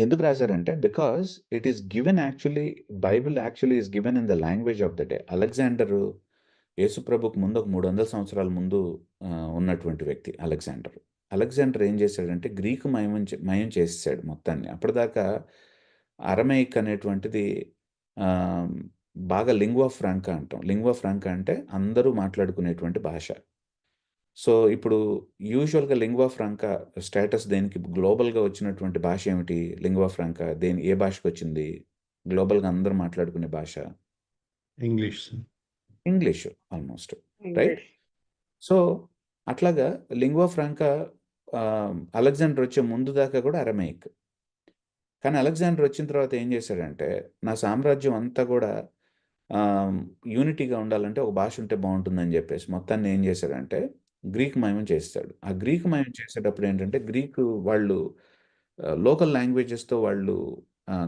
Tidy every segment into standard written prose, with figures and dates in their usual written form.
ఎందుకు రాశారంటే because it is given actually Bible actually is given in the language of the day. Alexander యేసుప్రభుకు ముందు ఒక 300 సంవత్సరాల ముందు ఉన్నటువంటి వ్యక్తి అలెగ్జాండర్. అలెగ్జాండర్ ఏం చేశాడంటే గ్రీకు మయం చేసేసాడు మొత్తాన్ని. అప్పటిదాకా అరమైక్ అనేటువంటిది ఆహ్, బాగా లింగ్వా ఫ్రాంకా అంటాం. లింగ్వా ఫ్రాంకా అంటే అందరూ మాట్లాడుకునేటువంటి భాష. సో, ఇప్పుడు యూజువల్‌గా లింగ్వా ఫ్రాంకా స్టేటస్ దేనికి గ్లోబల్‌గా వచ్చినటువంటి భాష ఏమిటి? లింగ్వా ఫ్రాంకా ఏ భాషకొచ్చింది? గ్లోబల్‌గా అందరూ మాట్లాడుకునే భాష? English. English almost. Right? English. So, అట్లాగా లింగ్వా ఫ్రాంకా అలెగ్జాండర్ వచ్చే ముందు దాకా కూడా అరమేయిక్. కానీ అలెగ్జాండర్ వచ్చిన తర్వాత ఏం చేశాడంటే, నా సామ్రాజ్యం అంతా కూడా యూనిటీగా ఉండాలంటే ఒక భాష ఉంటే బావుంటుందని చెప్పేసి మొత్తాన్ని ఏం చేశాడంటే గ్రీక్ మయం చేసేసాడు. ఆ గ్రీక్ మయం చేసేటప్పుడు ఏంటంటే గ్రీకు వాళ్ళు లోకల్ లాంగ్వేజెస్‌తో వాళ్ళు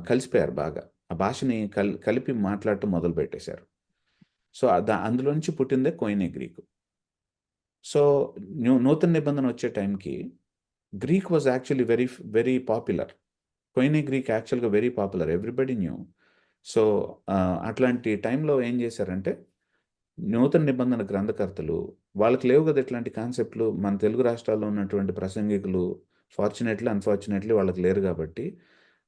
కలిసిపోయారు బాగా. ఆ భాషని కలిపి మాట్లాడటం మొదలుపెట్టేశారు. సో, అందులో నుంచి పుట్టిందే కొయినే గ్రీకు. సో, నూతన నిబంధన వచ్చే టైంకి Greek was actually very popular. Koine Greek యాక్చువల్‌గా very popular. Everybody knew. So, అట్లాంటి టైంలో ఏం చేశారంటే, నూతన నిబంధన గ్రంథకర్తలు వాళ్ళకి లేవు కదా ఇట్లాంటి కాన్సెప్ట్‌లు. మన తెలుగు రాష్ట్రాల్లో ఉన్నటువంటి ప్రసంగికులు ఫార్చునేట్‌లీ, అన్‌ఫార్చునేట్‌లీ వాళ్ళకి లేరు కాబట్టి,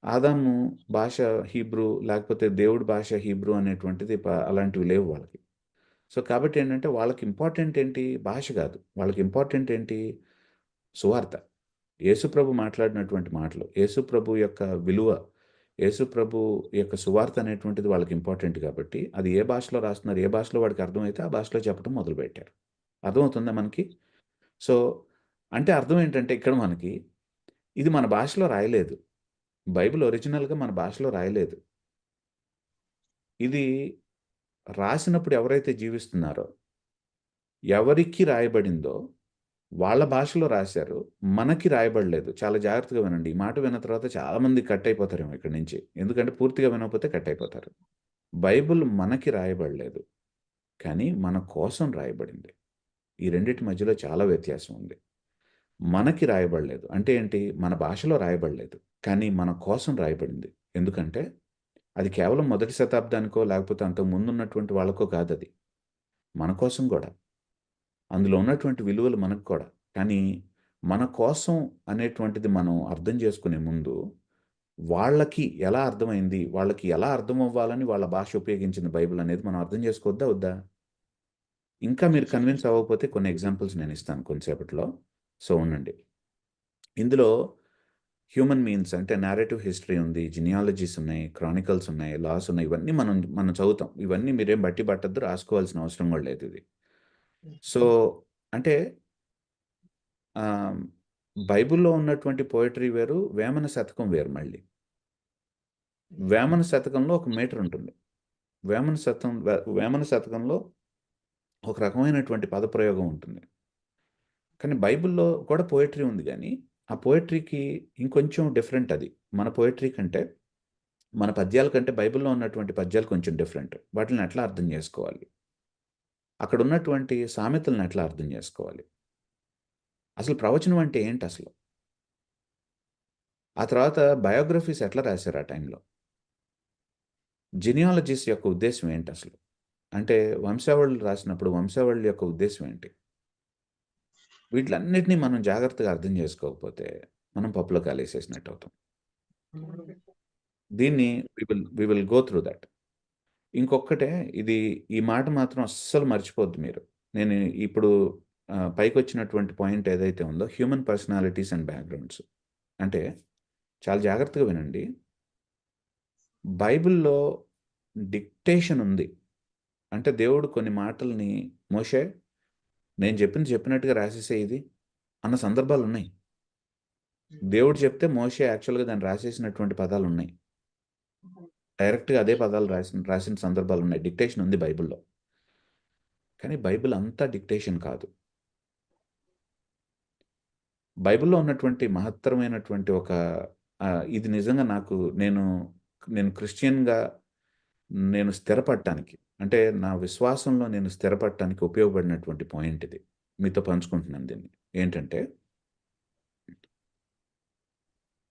ఆదాము భాష హీబ్రూ లేకపోతే దేవుడి భాష హీబ్రూ అనేటువంటిది అలాంటివి లేవు వాళ్ళకి. సో, కాబట్టి ఏంటంటే వాళ్ళకి ఇంపార్టెంట్ ఏంటి? భాష కాదు. వాళ్ళకి ఇంపార్టెంట్ ఏంటి? సువార్త. యేసుప్రభు మాట్లాడినటువంటి మాటలు, యేసుప్రభు యొక్క విలువ, యేసుప్రభు యొక్క సువార్త అనేటువంటిది వాళ్ళకి ఇంపార్టెంట్ కాబట్టి, అది ఏ భాషలో రాస్తున్నారు, ఏ భాషలో వాడికి అర్థమైతే ఆ భాషలో చెప్పడం మొదలుపెట్టారు. అర్థమవుతుందా మనకి? సో, అంటే అర్థం ఏంటంటే ఇక్కడ మనకి, ఇది మన భాషలో రాయలేదు. బైబిల్ ఒరిజినల్‌గా మన భాషలో రాయలేదు. ఇది రాసినప్పుడు ఎవరైతే జీవిస్తున్నారో, ఎవరికి రాయబడిందో వాళ్ళ భాషలో రాశారు. మనకి రాయబడలేదు. చాలా జాగ్రత్తగా వినండి. ఈ మాట విన్న తర్వాత చాలామంది కట్ అయిపోతారేమో ఇక్కడి నుంచి. ఎందుకంటే పూర్తిగా వినకపోతే కట్ అయిపోతారు. బైబిల్ మనకి రాయబడలేదు. కానీ మన కోసం రాయబడింది. ఈ రెండిటి మధ్యలో చాలా వ్యత్యాసం ఉంది. మనకి రాయబడలేదు. అంటే ఏంటి? మన భాషలో రాయబడలేదు. కానీ మన కోసం రాయబడింది. ఎందుకంటే అది కేవలం మొదటి శతాబ్దానికో లేకపోతే అంతకు ముందున్నటువంటి వాళ్ళకో కాదది. మన కోసం గూడా. అందులో ఉన్నటువంటి విలువలు మనకు కూడా. కానీ మన కోసం అనేటువంటిది మనం అర్థం చేసుకునే ముందు, వాళ్ళకి ఎలా అర్థమైంది? వాళ్ళకి ఎలా అర్థమవ్వాలని వాళ్ళ భాష ఉపయోగించింది బైబిల్ అనేది మనం అర్థం చేసుకోవద్దా? వద్దా? ఇంకా మీరు కన్విన్స్ అవ్వకపోతే కొన్ని ఎగ్జాంపుల్స్ నేనిస్తాను కొంతసేపట్లో. సో, ఉండండి. ఇందులో హ్యూమన్ మీన్స్ అంటే నేరేటివ్ హిస్టరీ ఉంది, జినియాలజీస్ ఉన్నాయి, క్రానికల్స్ ఉన్నాయి, లాస్ ఉన్నాయి. ఇవన్నీ మనం చదువుతాం. ఇవన్నీ మీరేం బట్టి పట్టొద్దు. రాసుకోవాల్సిన అవసరం కూడా లేదు ఇది. సో, అంటే ఆహ్, బైబిల్‌లో ఉన్నటువంటి పోయెట్రీ వేరు, వేమన శతకం వేరు మళ్ళీ. వేమన శతకంలో ఒక మీటర్ ఉంటుంది. వేమన శతకంలో ఒక రకమైనటువంటి పదప్రయోగం ఉంటుంది. కానీ బైబిల్‌లో కూడా పోయెట్రీ ఉంది గానీ, ఆ పోయెట్రీకి ఇంకొంచెం డిఫరెంట్ అది. మన పోయెట్రీ కంటే, మన పద్యాల కంటే బైబిల్‌లో ఉన్నటువంటి పద్యాలు కొంచెం డిఫరెంట్. వాటిల్ని ఎట్లా అర్థం చేసుకోవాలి? అక్కడున్నటువంటి సామెతలను ఎట్లా అర్థం చేసుకోవాలి? అసలు ప్రవచనం అంటే ఏంటసలు? ఆ తర్వాత బయోగ్రఫీస్ ఎట్లా రాశారు ఆ టైంలో? జినియాలజీస్ యొక్క ఉద్దేశ్యం ఏంటసలు? అంటే వంశావళులు రాసినప్పుడు వంశావళుల యొక్క ఉద్దేశ్యం ఏంటి? వీటిలన్నిటిని మనం జాగ్రత్తగా అర్థం చేసుకోకపోతే, మనం పప్పులో కాలేసేసినట్టు అవుతాం. దీన్ని we will go through that. ఇంకొక్కటే ఈ మాట మాత్రం అస్సలు మర్చిపోద్దు మీరు. నేను ఇప్పుడు పైకొచ్చినటువంటి పాయింట్ ఏదైతే ఉందో హ్యూమన్ పర్సనాలిటీస్ అండ్ బ్యాక్‌గ్రౌండ్స్. అంటే చాలా జాగ్రత్తగా వినండి. బైబిల్‌లో డిక్టేషన్ ఉంది. అంటే దేవుడు కొన్ని మాటల్ని మోషే నేను చెప్పింది చెప్పినట్టుగా రాసేసేయి ఇది అన్న సందర్భాలున్నాయి. దేవుడు చెప్తే మోషే యాక్చువల్‌గా దాన్ని రాసేసినటువంటి పదాలున్నాయి. డైరెక్ట్‌గా అదే పదాలు రాసిన సందర్భాలున్నాయి. డిక్టేషన్ ఉంది బైబిల్‌లో. కానీ బైబిల్ అంతా డిక్టేషన్ కాదు. బైబిల్‌లో ఉన్నటువంటి మహత్తరమైనటువంటి ఒక ఇది నిజంగా నేను క్రిస్టియన్‌గా నేను స్థిరపడటానికి అంటే నా విశ్వాసంలో నేను స్థిరపడటానికి ఉపయోగపడినటువంటి పాయింట్ ఇది. మీతో పంచుకుంటున్నాను దీన్ని. ఏంటంటే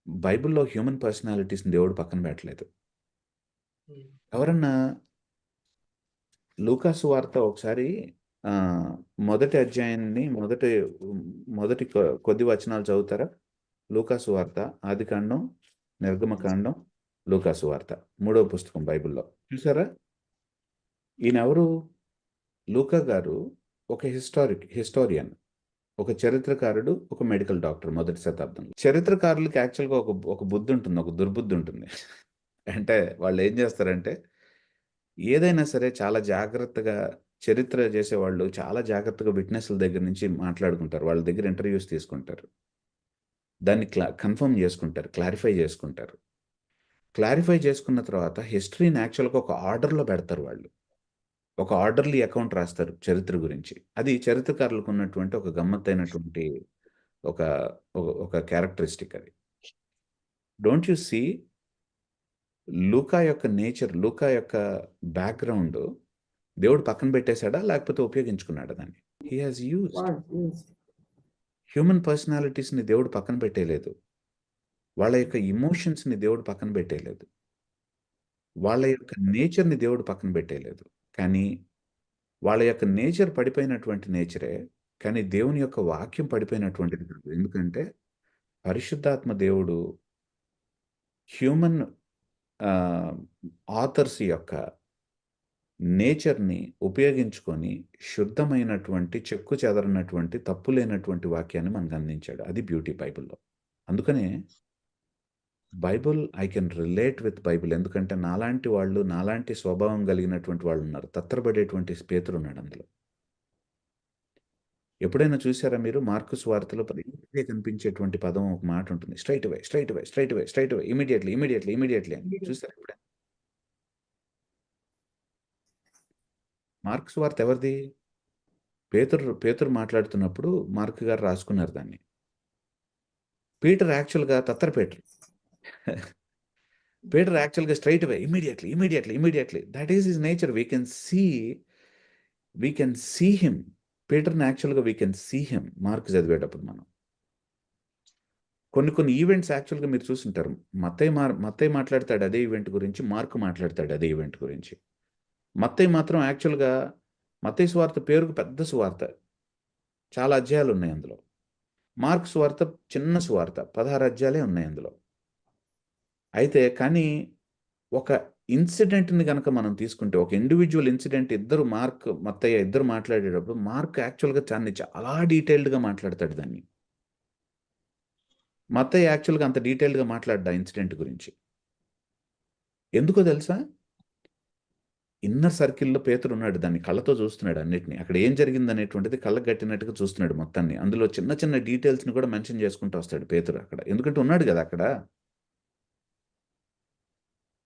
బైబిల్‌లో హ్యూమన్ పర్సనాలిటీస్‌ని దేవుడు పక్కన పెట్టలేదు. హ్మ్. ఎవరన్నా లూకాసు వార్త ఒకసారి మొదటి అధ్యాయాన్ని మొదటి కొద్ది వచనాలు చదువుతారా? లూకాసు వార్త, ఆదికాండం, నిర్గమకాండం, లూకాసు వార్త. మూడవ పుస్తకం బైబిల్‌లో. చూసారా? ఈయనెవరు? లూకా గారు ఒక హిస్టోరియన్. ఒక చరిత్రకారుడు, ఒక మెడికల్ డాక్టర్ మొదటి శతాబ్దంలో. చరిత్రకారులకి యాక్చువల్‌గా ఒక బుద్ధి ఉంటుంది. ఒక దుర్బుద్ధి ఉంటుంది. అంటే వాళ్ళు ఏం చేస్తారంటే, ఏదైనా సరే చాలా జాగ్రత్తగా చరిత్ర చేసేవాళ్ళు చాలా జాగ్రత్తగా విట్నెస్‌ల దగ్గర నుంచి మాట్లాడుకుంటారు. వాళ్ళ దగ్గర ఇంటర్వ్యూస్ తీసుకుంటారు. దాన్ని కన్ఫర్మ్ చేసుకుంటారు. క్లారిఫై చేసుకుంటారు. క్లారిఫై చేసుకున్న తర్వాత హిస్టరీని యాక్చువల్‌గా ఒక ఆర్డర్‌లో పెడతారు వాళ్ళు. ఒక ఆర్డర్‌లీ అకౌంట్ రాస్తారు చరిత్ర గురించి. అది చరిత్రకారులకు ఉన్నటువంటి ఒక గమ్మత్తైనటువంటి ఒక ఒక క్యారెక్టరిస్టిక్ అది. డోంట్ యూ సీ లూకా యొక్క నేచర్, లూకా యొక్క బ్యాక్‌గ్రౌండ్ దేవుడు పక్కన పెట్టేసాడా? లేకపోతే ఉపయోగించుకున్నాడా దాన్ని? హి హాస్ యూజ్డ్. హ్యూమన్ పర్సనాలిటీస్‌ని దేవుడు పక్కన పెట్టేయలేదు. వాళ్ళ యొక్క ఎమోషన్స్‌ని దేవుడు పక్కన పెట్టేయలేదు. వాళ్ళ యొక్క నేచర్‌ని దేవుడు పక్కన పెట్టేయలేదు. కానీ వాళ్ళ యొక్క నేచర్ పడిపోయినటువంటి నేచరే. కానీ దేవుని యొక్క వాక్యం పడిపోయినటువంటిది కాదు. ఎందుకంటే పరిశుద్ధాత్మ దేవుడు హ్యూమన్ ఆథర్స్ యొక్క నేచర్‌ని ఉపయోగించుకొని శుద్ధమైనటువంటి, చెక్కు చెదరనటువంటి, తప్పు లేనటువంటి వాక్యాన్ని మనకు అందించాడు. అది బ్యూటీ బైబిల్‌లో. అందుకనే Bible I can relate with Bible. ఎందుకంటే నాలాంటి వాళ్ళు, నాలాంటి స్వభావం కలిగినటువంటి వాళ్ళున్నారు. తత్తరబడేటువంటి పేతురున్నాడు అందులో. ఎప్పుడైనా చూసారా మీరు మార్కు సువార్తలో పదే కనిపించేటువంటి పదం ఒక మాట ఉంటుంది. స్ట్రెయిట్ అవే, స్ట్రెయిట్ అవే, స్ట్రెయిట్ అవే, straight away, immediately, immediately, immediately అని. చూసారా ఎప్పుడైనా? మార్కు సువార్త ఎవరిది? పేతురు మాట్లాడుతున్నప్పుడు మార్క్ గారు రాసుకున్నారు దాన్ని. పీటర్ యాక్చువల్‌గా తత్తర పీటర్. పీటర్ యాక్చువల్‌గా straight away, immediately, immediately, immediately. That is his nature. We can see him. పీటర్‌ని యాక్చువల్‌గా we can see him Mark చదివేటప్పుడు మనం. కొన్ని ఈవెంట్స్ యాక్చువల్‌గా మీరు చూసుంటారు. మత్తయి మాట్లాడతాడు అదే ఈవెంట్ గురించి. మార్క్ మాట్లాడతాడు అదే ఈవెంట్ గురించి. మత్తయి మాత్రం యాక్చువల్‌గా మత్తయి సువార్త పేరుకు పెద్ద సువార్త. చాలా అధ్యాయాలున్నాయి అందులో. మార్క్ సువార్త చిన్న సువార్త. 16 అధ్యాయాలే ఉన్నాయి అందులో. అయితే కానీ ఒక ఇన్సిడెంట్‌ని గనక మనం తీసుకుంటే, ఒక ఇండివిడ్యువల్ ఇన్సిడెంట్ మత్తయ్య ఇద్దరు మాట్లాడేటప్పుడు మార్క్ యాక్చువల్‌గా దాన్ని చాలా డీటెయిల్డ్‌గా మాట్లాడతాడు దాన్ని. మత్తయ్య యాక్చువల్‌గా అంత డీటెయిల్డ్‌గా మాట్లాడడు ఆ ఇన్సిడెంట్ గురించి. ఎందుకో తెలుసా? ఇన్నర్ సర్కిల్‌లో పేతురున్నాడు. దాన్ని కళ్ళతో చూస్తున్నాడు అన్నిటిని. అక్కడ ఏం జరిగిందనేటువంటిది కళ్ళకు గట్టినట్టుగా చూస్తున్నాడు మొత్తాన్ని. అందులో చిన్న చిన్న డీటెయిల్స్‌ని కూడా మెన్షన్ చేసుకుంటూ వస్తాడు పేతురు అక్కడ. ఎందుకంటే ఉన్నాడు గదా అక్కడ.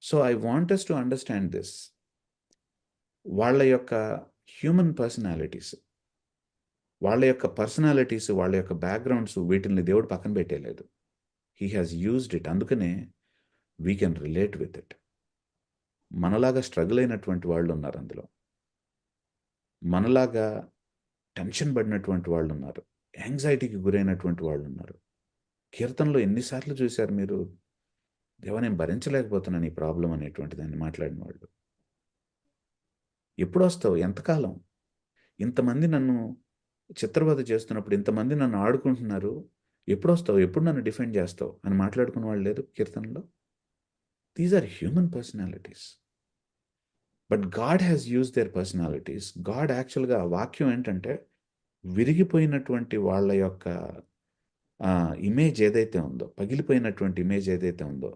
So, I want us to understand this. వాళ్ళ యొక్క హ్యూమన్ పర్సనాలిటీస్, వాళ్ళ యొక్క బ్యాక్‌గ్రౌండ్స్ వీటిల్ని దేవుడు పక్కన పెట్టేయలేదు. He has used it. అందుకనే we can relate with it. మనలాగా స్ట్రగుల్ అయినటువంటి వాళ్ళున్నారు అందులో. మనలాగా టెన్షన్ పడినటువంటి వాళ్ళున్నారు. యాంగ్జైటీకి గురైనటువంటి వాళ్ళున్నారు. కీర్తనలో ఎన్ని సార్లు చూసారు మీరు? దేవా! నేను భరించలేకపోతున్నాను ఈ ప్రాబ్లమ్ అనేటువంటి దాన్ని మాట్లాడిన వాళ్ళు. ఎప్పుడొస్తావు? ఎంతకాలం? ఇంతమంది నన్ను చిత్రవద చేస్తున్నప్పుడు, ఇంతమంది నన్ను ఆడుకుంటున్నారు. ఎప్పుడొస్తావు? ఎప్పుడు నన్ను డిఫెండ్ చేస్తావు? అని మాట్లాడుకున్న వాళ్ళు లేరు కీర్తనలో? These are human personalities. But God has used their personalities. God యాక్చువల్‌గా ఆ వాక్యం ఏంటంటే, విరిగిపోయినటువంటి వాళ్ళ యొక్క ఇమేజ్ ఏదైతే ఉందో, పగిలిపోయినటువంటి ఇమేజ్ ఏదైతే ఉందో,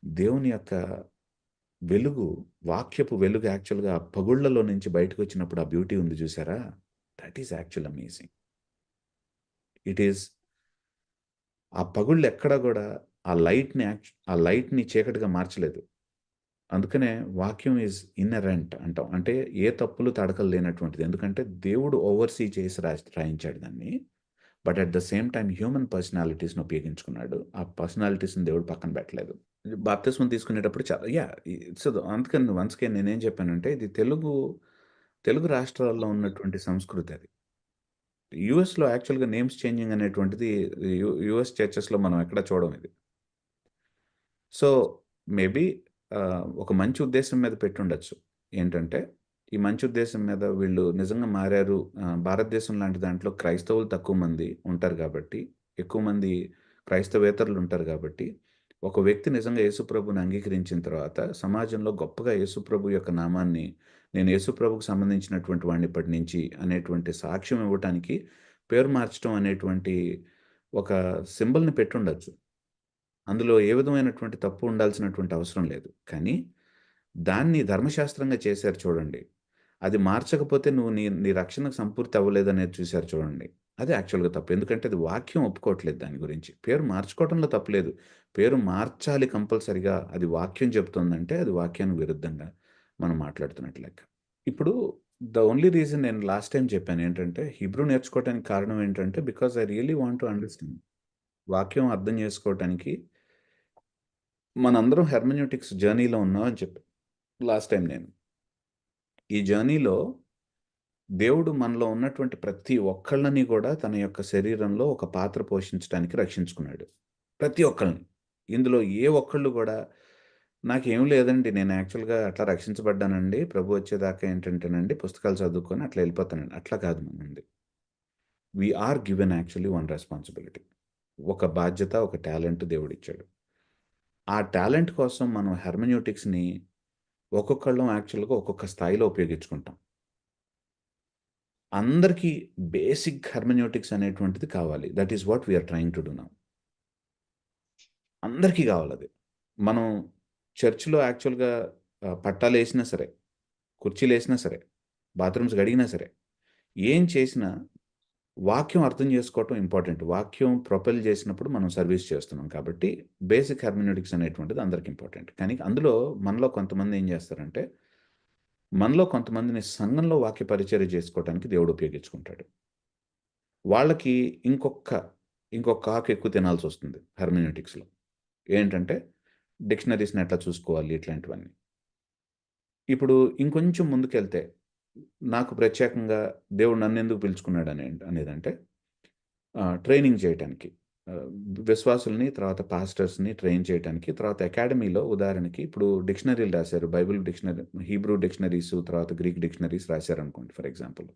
దేవుని యొక్క వెలుగు, వాక్యపు వెలుగు యాక్చువల్‌గా ఆ పగుళ్లలో నుంచి బయటకొచ్చినప్పుడు ఆ బ్యూటీ ఉంది చూసారా? That is actual amazing. It is ఆ పగుళ్ళు ఎక్కడా గూడా ఆ లైట్‌ని చీకటిగా మార్చలేదు. అందుకనే వాక్యం ఈజ్ ఇన్నరెంట్ అంటాం. అంటే ఏ తప్పులు, తడకలు లేనటువంటిది. ఎందుకంటే దేవుడు ఓవర్‌సీ చేసి రాయించాడు దాన్ని. But at the same time human పర్సనాలిటీస్‌ని ఉపయోగించుకున్నాడు. ఆ పర్సనాలిటీస్‌ని దేవుడు పక్కన పెట్టలేదు. బాప్తిస్మం తీసుకునేటప్పుడు చాలా సో, అందుకని వన్స్ అగైన్ నేనేం చెప్పానంటే ఇది తెలుగు రాష్ట్రాల్లో ఉన్నటువంటి సంస్కృతి అది. యూఎస్‌లో యాక్చువల్‌గా నేమ్స్ చేంజింగ్ అనేటువంటిది యూఎస్ చర్చెస్‌లో మనం ఎక్కడ చూడం ఇది. సో, మేబీ ఒక మంచి ఉద్దేశ్యం మీద పెట్టుండొచ్చు. ఏంటంటే, ఈ మంచి ఉద్దేశ్యం మీద వీళ్ళు నిజంగా మారారు. భారతదేశం లాంటి దాంట్లో క్రైస్తవులు తక్కువ మంది ఉంటారు గాబట్టి, ఎక్కువ మంది క్రైస్తవేతరులు ఉంటారు గాబట్టి, ఒక వ్యక్తి నిజంగా యేసుప్రభుని అంగీకరించిన తర్వాత, సమాజంలో గొప్పగా యేసుప్రభు యొక్క నామాన్ని, నేను యేసుప్రభుకు సంబంధించినటువంటి వాడిని ఇప్పటి నుంచి అనేటువంటి సాక్ష్యం ఇవ్వటానికి, పేరు మార్చడం అనేటువంటి ఒక సింబల్‌ని పెట్టుండొచ్చు. అందులో ఏ విధమైనటువంటి తప్పు ఉండాల్సినటువంటి అవసరం లేదు. కానీ, దాన్ని ధర్మశాస్త్రంగా చేశారు చూడండి. అది మార్చకపోతే నువ్వు నీ నీ రక్షణకు సంపూర్తి అవ్వలేదనేది చూశారు చూడండి. అది యాక్చువల్‌గా తప్పు. ఎందుకంటే అది వాక్యం ఒప్పుకోవట్లేదు దాని గురించి. పేరు మార్చుకోవడంలో తప్పు లేదు. పేరు మార్చాలి కంపల్సరీగా అది వాక్యం చెప్తోందంటే అది వాక్యానికి విరుద్ధంగా మనం మాట్లాడుతున్నట్టు లెక్క. ఇప్పుడు ద ఓన్లీ రీజన్ నేను లాస్ట్ టైమ్ చెప్పాను ఏంటంటే, హీబ్రూ నేర్చుకోవడానికి కారణం ఏంటంటే, because I really want to understand. వాక్యం అర్థం చేసుకోవటానికి మనందరం హెర్మెన్యూటిక్స్ జర్నీలో ఉన్నాం అని చెప్పా లాస్ట్ టైం నేను. ఈ జర్నీలో దేవుడు మనలో ఉన్నటువంటి ప్రతి ఒక్కళ్ళని కూడా తన యొక్క శరీరంలో ఒక పాత్ర పోషించడానికి రక్షించుకున్నాడు. ప్రతి ఒక్కళ్ళని. ఇందులో ఏ ఒక్కళ్ళు కూడా నాకేం లేదండి. నేను యాక్చువల్‌గా అట్లా రక్షించబడ్డానండి. ప్రభు వచ్చేదాకా ఏంటంటేనండి పుస్తకాలు చదువుకొని అట్లా ఎళ్ళిపోతానండి. అట్లా కాదు మనంది. We are given actually one responsibility. ఒక బాధ్యత, ఒక టాలెంట్ దేవుడిచ్చాడు. ఆ టాలెంట్ కోసం మనం హెర్మెన్యూటిక్స్‌ని ఒక్కొక్కళ్ళం యాక్చువల్‌గా ఒక్కొక్క స్థాయిలో ఉపయోగించుకుంటాం. అందరికీ బేసిక్ హెర్మెన్యూటిక్స్ అనేటువంటిది కావాలి. That is what we are trying to do now. అందరికీ కావాలది. మనం చర్చ్‌లో యాక్చువల్‌గా పట్టాలేసినా సరే, కుర్చీలేసినా సరే, బాత్రూమ్స్ కడిగినా సరే, ఏం చేసినా వాక్యం అర్థం చేసుకోవటం ఇంపార్టెంట్. వాక్యం ప్రొపెల్ చేసినప్పుడు మనం సర్వీస్ చేస్తున్నాం కాబట్టి, బేసిక్ హెర్మెన్యూటిక్స్ అనేటువంటిది అందరికి ఇంపార్టెంట్. కానీ అందులో మనలో కొంతమంది ఏం చేస్తారంటే, మనలో కొంతమందిని సంఘంలో వాక్య పరిచర్య చేసుకోవటానికి దేవుడు ఉపయోగించుకుంటాడు. వాళ్ళకి ఇంకొక ఆకు ఎక్కువ తినాల్సొస్తుంది హెర్మెన్యూటిక్స్‌లో. ఏంటంటే, డిక్షనరీస్‌ని ఎట్లా చూసుకోవాలి ఇట్లాంటివన్నీ. ఇప్పుడు ఇంకొంచెం ముందుకెళ్తే, నాకు ప్రత్యేకంగా దేవుడు నన్నెందుకు పిలుచుకున్నాడని అనేదంటే ట్రైనింగ్ చేయటానికి. ఆహ్, విశ్వాసుల్ని, తర్వాత పాస్టర్స్‌ని ట్రైన్ చేయటానికి, తర్వాత అకాడమీలో ఉదాహరణకి ఇప్పుడు డిక్షనరీలు రాశారు. బైబిల్ డిక్షనరీ, హీబ్రూ డిక్షనరీస్, తర్వాత గ్రీక్ డిక్షనరీస్ రాశారనుకోండి ఫర్ ఎగ్జాంపుల్.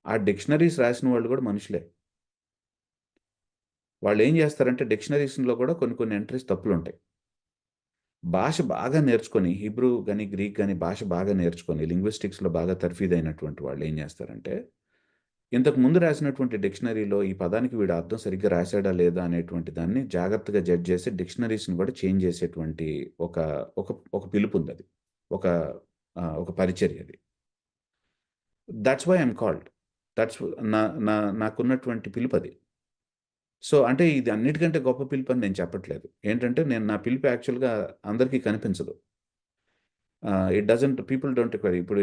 ఆ డిక్షనరీస్ రాసిన వాళ్ళు కూడా మనుషులే. వాళ్ళేం చేస్తారంటే డిక్షనరీస్‌లో కూడా కొన్ని కొన్ని ఎంట్రీస్ తప్పులుంటాయి. భాష బాగా నేర్చుకొని హీబ్రూ గాని, గ్రీక్ గాని భాష బాగా నేర్చుకొని లింగ్విస్టిక్స్‌లో బాగా తర్ఫీదయినటువంటి వాళ్ళేం చేస్తారంటే ఇంతకు ముందు రాసినటువంటి డిక్షనరీలో ఈ పదానికి వీడు అర్థం సరిగ్గా రాసాడా లేదా అనేటువంటి దాన్ని జాగ్రత్తగా జడ్జ్ చేసి డిక్షనరీస్‌ని కూడా చేంజ్ చేసేటువంటి ఒక ఒక ఒక పిలుపుందది. ఒక ఒక పరిచర్య అది. Thoughts why I am called. Thoughts నా నా నాకున్నటువంటి పిలుపది. సో, అంటే ఇది అన్నిటికంటే గొప్ప పిలుపని నేను చెప్పట్లేదు. ఏంటంటే నా పిలుపు యాక్చువల్‌గా అందరికీ కనిపించదు. It doesn't people don't require ఇప్పుడు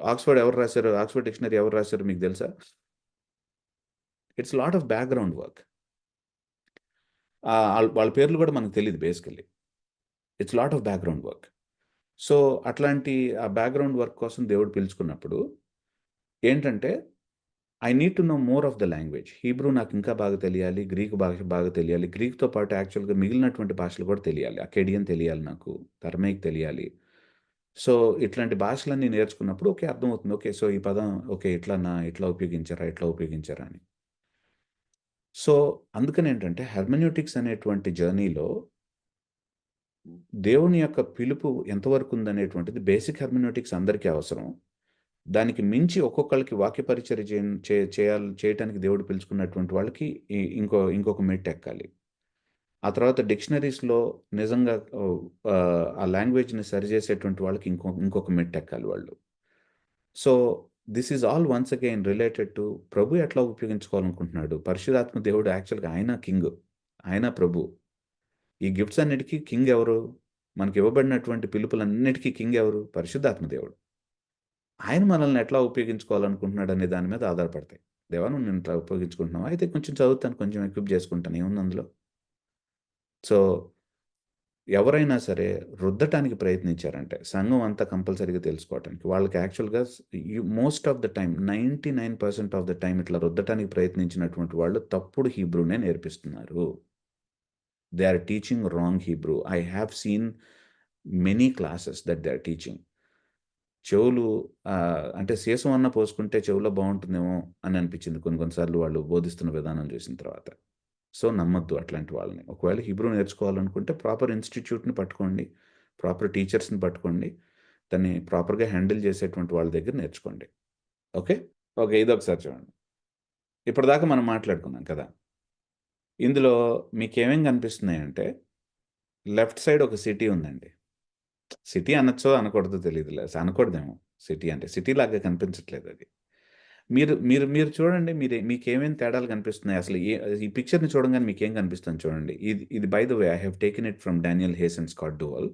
ఆక్స్‌ఫర్డ్ ఎవరు రాసారు? ఆక్స్‌ఫర్డ్ డిక్షనరీ ఎవరు రాసారో మీకు తెలుసా? It's lot of background work. వాళ్ళ పేర్లు కూడా మనకు తెలీదు basically. It's lot of background work. So, అట్లాంటి ఆ బ్యాక్‌గ్రౌండ్ వర్క్ కోసం దేవుడు పిలుచుకున్నప్పుడు ఏంటంటే, I need to know more of the language. Hebrew నాకింకా బాగా తెలియాలి. గ్రీక్ భాష బాగా తెలియాలి. గ్రీక్‌తో పాటు యాక్చువల్‌గా మిగిలినటువంటి భాషలు కూడా తెలియాలి. అకేడియన్ తెలియాలి నాకు. అరమేయిక్ తెలియాలి. సో, ఇట్లాంటి భాషలన్నీ నేర్చుకున్నప్పుడు ఓకే. అర్థమవుతుంది. ఓకే. సో, ఈ పదం ఓకే. ఇట్లనా? ఇట్లా ఉపయోగించారా? ఇట్లా ఉపయోగించారా? అని. సో, అందుకనేంటంటే హెర్మెన్యూటిక్స్ అనేటువంటి జర్నీలో దేవుని యొక్క పిలుపు ఎంతవరకు ఉందనేటువంటిది బేసిక్ హెర్మెనూటిక్స్ అందరికీ అవసరం. దానికి మించి ఒక్కొక్కళ్ళకి వాక్య పరిచర్య చేయటానికి దేవుడు పిలుచుకున్నటువంటి వాళ్ళకి ఇంకొక మెట్టెక్కాలి. ఆ తర్వాత డిక్షనరీస్‌లో నిజంగా ఆ లాంగ్వేజ్‌ని సరిజేసేటువంటి వాళ్ళకి ఇంకొక మెట్టెక్కాలి వాళ్ళు. So, this is all once again related to ప్రభు ఎట్లా ఉపయోగించుకోవాలనుకుంటున్నాడు. పరిశుద్ధాత్మ దేవుడు యాక్చువల్‌గా ఆయన కింగు. ఆయన ప్రభు. ఈ గిఫ్ట్స్ అన్నిటికి కింగ్ ఎవరు? మనకివ్వబడినటువంటి పిలుపులన్నిటికి కింగ్ ఎవరు? పరిశుద్ధాత్మ దేవుడు. ఆయన మనల్ని ఎట్లా ఉపయోగించుకోవాలనుకుంటున్నాడనే దాని మీద ఆధారపడతాయి. దేవా! నువ్వు నన్ను ఇట్లా ఉపయోగించుకుంటున్నావా? అయితే కొంచెం చదువుతాను, కొంచెం ఎక్విప్ చేసుకుంటాను. ఏముంది అందులో? సో, ఎవరైనా సరే రుద్దటానికి ప్రయత్నించారంటే, సంఘం అంతా కంపల్సరీగా తెలుసుకోవటానికి, వాళ్ళకి యాక్చువల్‌గా most of the time 99% of the time ఇట్లా రుద్దటానికి ప్రయత్నించినటువంటి వాళ్ళు తప్పుడు హీబ్రూనే నేర్పిస్తున్నారు. They are teaching wrong Hebrew. I have seen many classes that they are teaching. చెవులు అంటే సీసం అన్న పోసుకుంటే చెవులో బాగుంటుందేమో అని అనిపించింది కొన్నిసార్లు వాళ్ళు బోధిస్తున్న విధానం చూసిన తర్వాత. సో నమ్మొద్దు అట్లాంటి వాళ్ళని. ఒకవేళ హీబ్రూ నేర్చుకోవాలనుకుంటే ప్రాపర్ ఇన్స్టిట్యూట్ని పట్టుకోండి, ప్రాపర్ టీచర్స్ని పట్టుకోండి, దాన్ని ప్రాపర్గా హ్యాండిల్ చేసేటువంటి వాళ్ళ దగ్గర నేర్చుకోండి. ఓకే ఓకే, ఇదొకసారి చూడండి. ఇప్పటిదాకా మనం మాట్లాడుకున్నాం కదా, ఇందులో మీకేమేం కనిపిస్తున్నాయంటే లెఫ్ట్ సైడ్ ఒక సిటీ ఉందండి. సిటీ అనొచ్చో అనకూడదో తెలియదు, అనకూడదేమో. సిటీ అంటే సిటీ లాగా కనిపించట్లేదు అది. మీరు మీరు మీరు చూడండి, మీకేమేమి తేడాలు కనిపిస్తున్నాయి అసలు. ఈ పిక్చర్ని చూడగానే మీకేం కనిపిస్తుంది చూడండి. ఇది by the way I have taken it from Daniel Hays and Scott Duvall.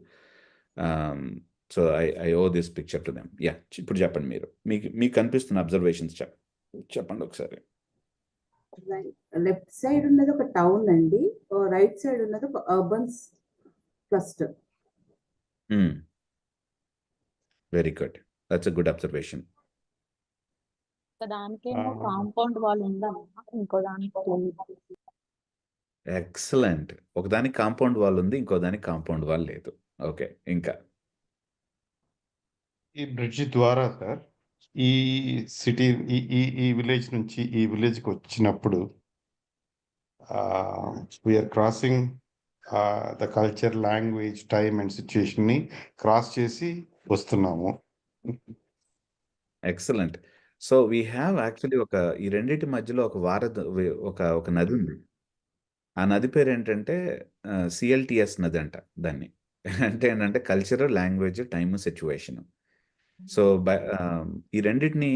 So I owe this picture to them. Yeah, ఇప్పుడు చెప్పండి మీరు, మీకు కనిపిస్తున్న అబ్జర్వేషన్స్ చెప్పండి ఒకసారి. లెఫ్ట్ సైడ్ ఉన్నది ఒక టౌన్ అండి, రైట్ సైడ్ ఉన్నది ఒక urban cluster. Very good, that's a good observation. దానికేమో కాంపౌండ్ వాల్ ఉందమ్మా, ఇంకో దానికి లేదు. ఎక్సలెంట్. ఒకదానికి కాంపౌండ్ వాల్ ఉంది, ఇంకో దానికి కాంపౌండ్ వాల్ లేదు. ఓకే, ఇంకా ఈ బ్రిడ్జి ద్వారా సార్ ఈ సిటీ ఈ విలేజ్ నుంచి ఈ విలేజ్కి వచ్చినప్పుడు we're crossing the culture, language, time and situation ని క్రాస్ చేసి వస్తున్నాము. Excellent. So we have actually ఈ రెండింటి మధ్యలో ఒక నది ఉంది. ఆ నది పేరు ఏంటంటే సిఎల్టిఎస్ నది అంట దాన్ని. అంటే ఏంటంటే culture, language, time, situation. So ఈ రెండింటిని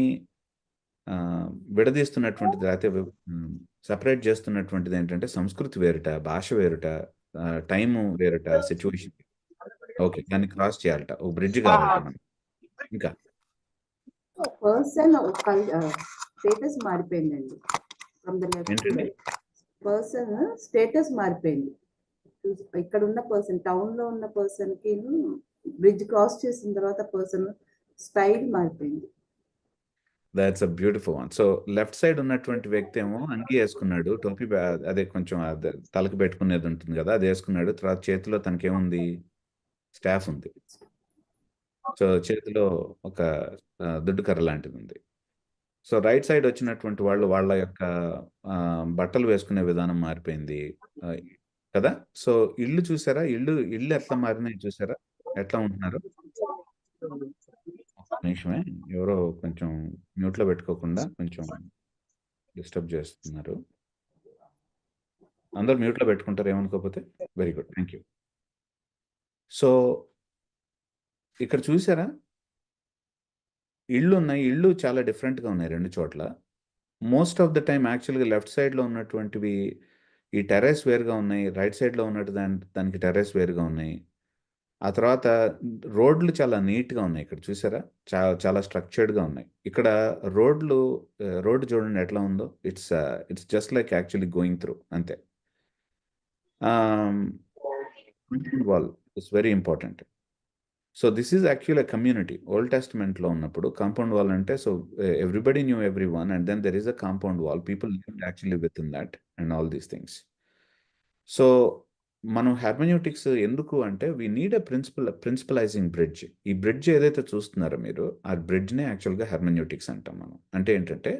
విడదీస్తున్నటువంటిది, అయితే సపరేట్ చేస్తున్నటువంటిది ఏంటంటే సంస్కృతి వేరుట, భాష వేరుట, టైము వేరుట, సిచ్యువేషన్. ఓకే, దాన్ని క్రాస్ చేయాలట, ఒక బ్రిడ్జ్ కావాలట మనం. ఇంకా పర్సన్ స్టేటస్ మారిపోయిందండి. ఫ్రమ్ ద లెఫ్ట్ టు ఏంటండి? రైట్ పర్సన్ స్టేటస్ మారిపోయింది. ఇక్కడ ఉన్న పర్సన్, టౌన్ లో ఉన్న పర్సన్ కి బ్రిడ్జ్ క్రాస్ చేసిన తర్వాత పర్సన్ స్టైల్ మారిపోయింది. That's a beautiful one. So left side ఉన్నటువంటి వ్యక్తి ఏమో అంగీ వేసుకున్నాడు, టోపీ అదే కొంచెం తలకు పెట్టుకునేది ఉంటుంది కదా, అది వేసుకున్నాడు. తర్వాత చేతిలో తనకేముంది, స్టాఫ్ ఉంది. సో చేతిలో ఒక దుడ్డు కర్ర లాంటిది ఉంది. సో రైట్ సైడ్ వచ్చినటువంటి వాళ్ళ యొక్క బట్టలు వేసుకునే విధానం మారిపోయింది కదా. సో ఇల్లు చూసారా, ఇల్లు ఎట్లా మారినాయి చూసారా, ఎట్లా ఉంటున్నారు. నిమిషమే, ఎవరో కొంచెం మ్యూట్లో పెట్టుకోకుండా కొంచెం డిస్టర్బ్ చేస్తున్నారు. అందరూ మ్యూట్లో పెట్టుకుంటారు ఏమనుకోకపోతే. Very good, thank you. So ఇక్కడ చూసారా, ఇళ్ళు చాలా డిఫరెంట్గా ఉన్నాయి రెండు చోట్ల. మోస్ట్ ఆఫ్ ద టైం యాక్చువల్గా లెఫ్ట్ సైడ్లో ఉన్నటువంటివి ఈ టెర్రస్ వేరుగా ఉన్నాయి, రైట్ సైడ్లో ఉన్నట్టు దానికి టెర్రస్ వేరుగా ఉన్నాయి. ఆ తర్వాత రోడ్లు చాలా నీట్గా ఉన్నాయి. ఇక్కడ చూసారా, చాలా స్ట్రక్చర్డ్గా ఉన్నాయి. ఇక్కడ రోడ్డు చూడండి ఎట్లా ఉందో. It's just like actually going through అంతే. Wall it's very important. So this is actual community. Old టెస్ట్మెంట్లో ఉన్నప్పుడు కాంపౌండ్ వాల్ అంటే, so everybody knew everyone and then there is a compound wall, people lived actually with in that and all these things. So మనం hermeneutics ఎందుకు అంటే we need a principalizing bridge. ఈ bridge ఏదైతే చూస్తున్నారో మీరు, ఆ బ్రిడ్జ్నే యాక్చువల్గా హెర్మెన్యూటిక్స్ అంటాం మనం. అంటే ఏంటంటే